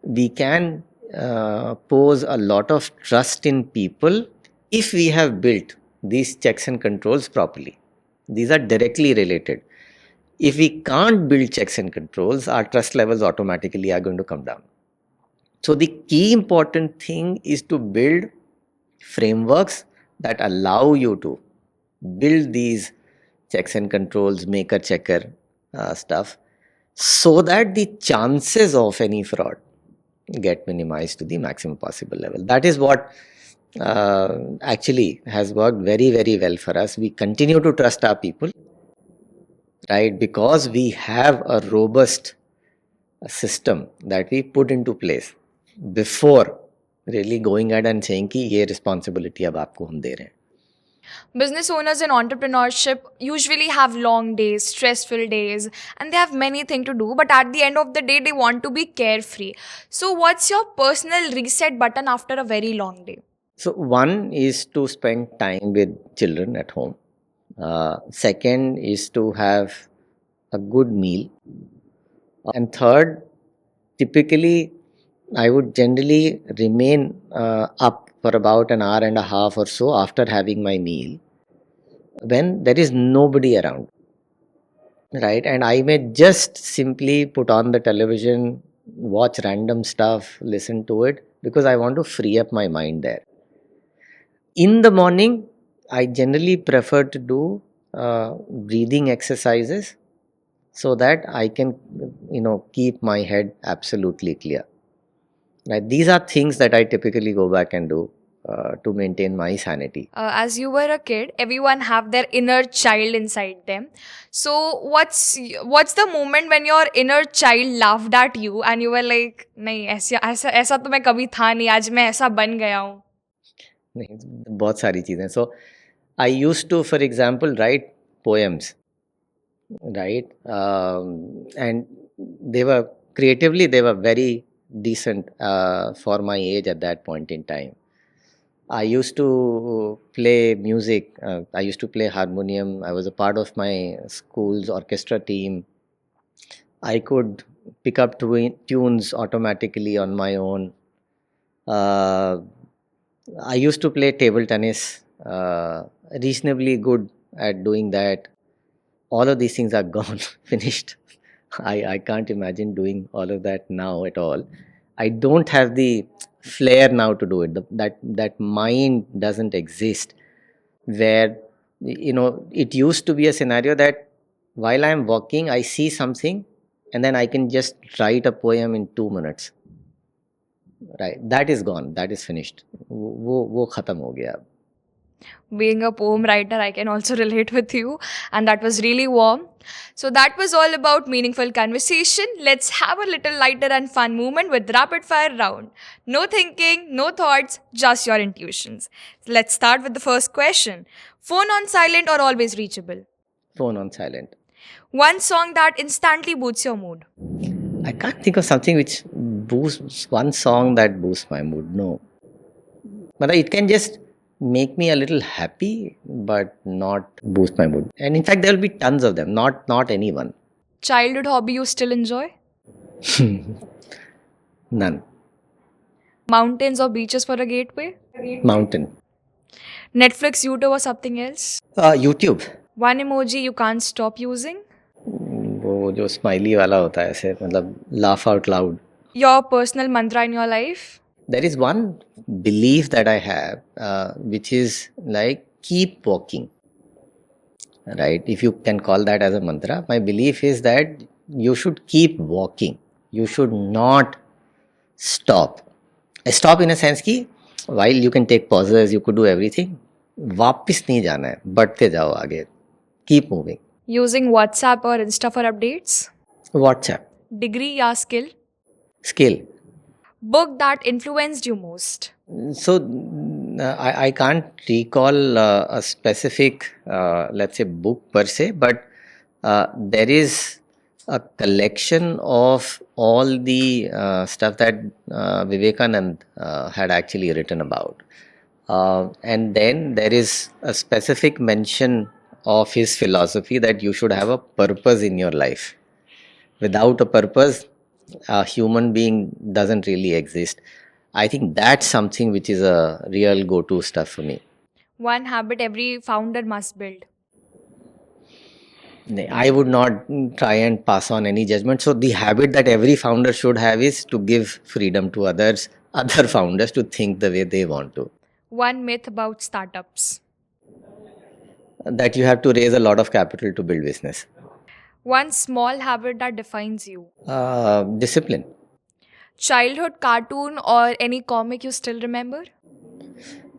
we can pose a lot of trust in people if we have built these checks and controls properly. These are directly related. If we can't build checks and controls, our trust levels automatically are going to come down. So the key important thing is to build frameworks that allow you to build these checks and controls, maker checker stuff, so that the chances of any fraud get minimized to the maximum possible level. That is what actually has worked very, very well for us. We continue to trust our people, right? Because we have a robust system that we put into place before really going ahead and saying कि ये responsibility अब आपको हम दे रहे हैं. Business owners in entrepreneurship usually have long days, stressful days, and they have many things to do, but at the end of the day, they want to be carefree. So, what's your personal reset button after a very long day? So one is to spend time with children at home. Second is to have a good meal. And third, typically, I would generally remain up for about an hour and a half or so after having my meal when there is nobody around, right? And I may just simply put on the television, watch random stuff, listen to it because I want to free up my mind there. In the morning, I generally prefer to do breathing exercises so that I can, keep my head absolutely clear. Right? These are things that I typically go back and do to maintain my sanity. As you were a kid, everyone have their inner child inside them. So, what's the moment when your inner child laughed at you and you were like, नहीं ऐसा ऐसा तो मैं कभी था नहीं, आज मैं ऐसा बन गया हूँ. नहीं, बहुत सारी चीज़ें. So I used to, for example, write poems, right? And they were creatively, they were very decent for my age at that point in time. I used to play music. I used to play harmonium. I was a part of my school's orchestra team. I could pick up tunes automatically on my own. I used to play table tennis, reasonably good at doing that. All of these things are gone, finished. I can't imagine doing all of that now at all. I don't have the flair now to do it. That mind doesn't exist. Where it used to be a scenario that while I'm walking, I see something, and then I can just write a poem in 2 minutes. Right, that is gone. That is finished. वो खत्म हो गया अब. Being a poem writer, I can also relate with you, and that was really warm. So, that was all about meaningful conversation. Let's have a little lighter and fun moment with rapid fire round. No thinking, no thoughts, just your intuitions. Let's start with the first question. Phone on silent or always reachable? Phone on silent. One song that instantly boosts your mood. I can't think of something which boosts one song that boosts my mood. No, but it can just make me a little happy, but not boost my mood. And in fact, there will be tons of them. Not any one. Childhood hobby you still enjoy? None. Mountains or beaches for a gateway? Mountain. Netflix, YouTube, or something else? YouTube. One emoji you can't stop using? वो जो smiley वाला होता है ऐसे मतलब laugh out loud. Your personal mantra in your life? There is one belief that I have, which is like keep walking. Right? If you can call that as a mantra, my belief is that you should keep walking. You should not stop. Stop in a sense कि while you can take pauses, you could do everything. वापस नहीं जाना है, बढ़ते जाओ आगे. Keep moving. Using WhatsApp or Insta for updates? WhatsApp. Degree या skill? Skill. Book that influenced you most? So I can't recall a specific, let's say, book per se, but there is a collection of all the stuff that Vivekanand had actually written about. And then there is a specific mention of his philosophy that you should have a purpose in your life. Without a purpose, a human being doesn't really exist. I think that's something which is a real go-to stuff for me. One habit every founder must build? I would not try and pass on any judgment. So the habit that every founder should have is to give freedom to others, other founders to think the way they want to. One myth about startups. That you have to raise a lot of capital to build business. One small habit that defines you. Discipline. Childhood cartoon or any comic you still remember?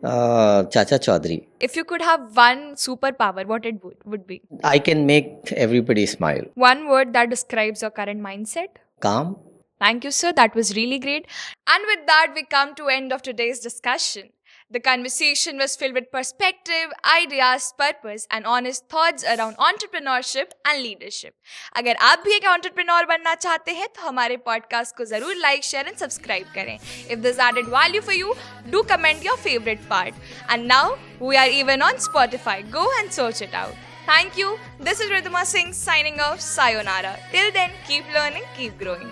Chacha Chaudhary. If you could have one superpower, what it would be? I can make everybody smile. One word that describes your current mindset? Calm. Thank you, sir. That was really great. And with that, we come to end of today's discussion. The conversation was filled with perspective, ideas, purpose and honest thoughts around entrepreneurship and leadership. अगर आप भी एक entrepreneur बनना चाहते हैं तो हमारे podcast को जरूर like, share and subscribe करें. If this added value for you, do comment your favorite part. And now, we are even on Spotify. Go and search it out. Thank you. This is Ridhima Singh signing off. Sayonara. Till then, keep learning, keep growing.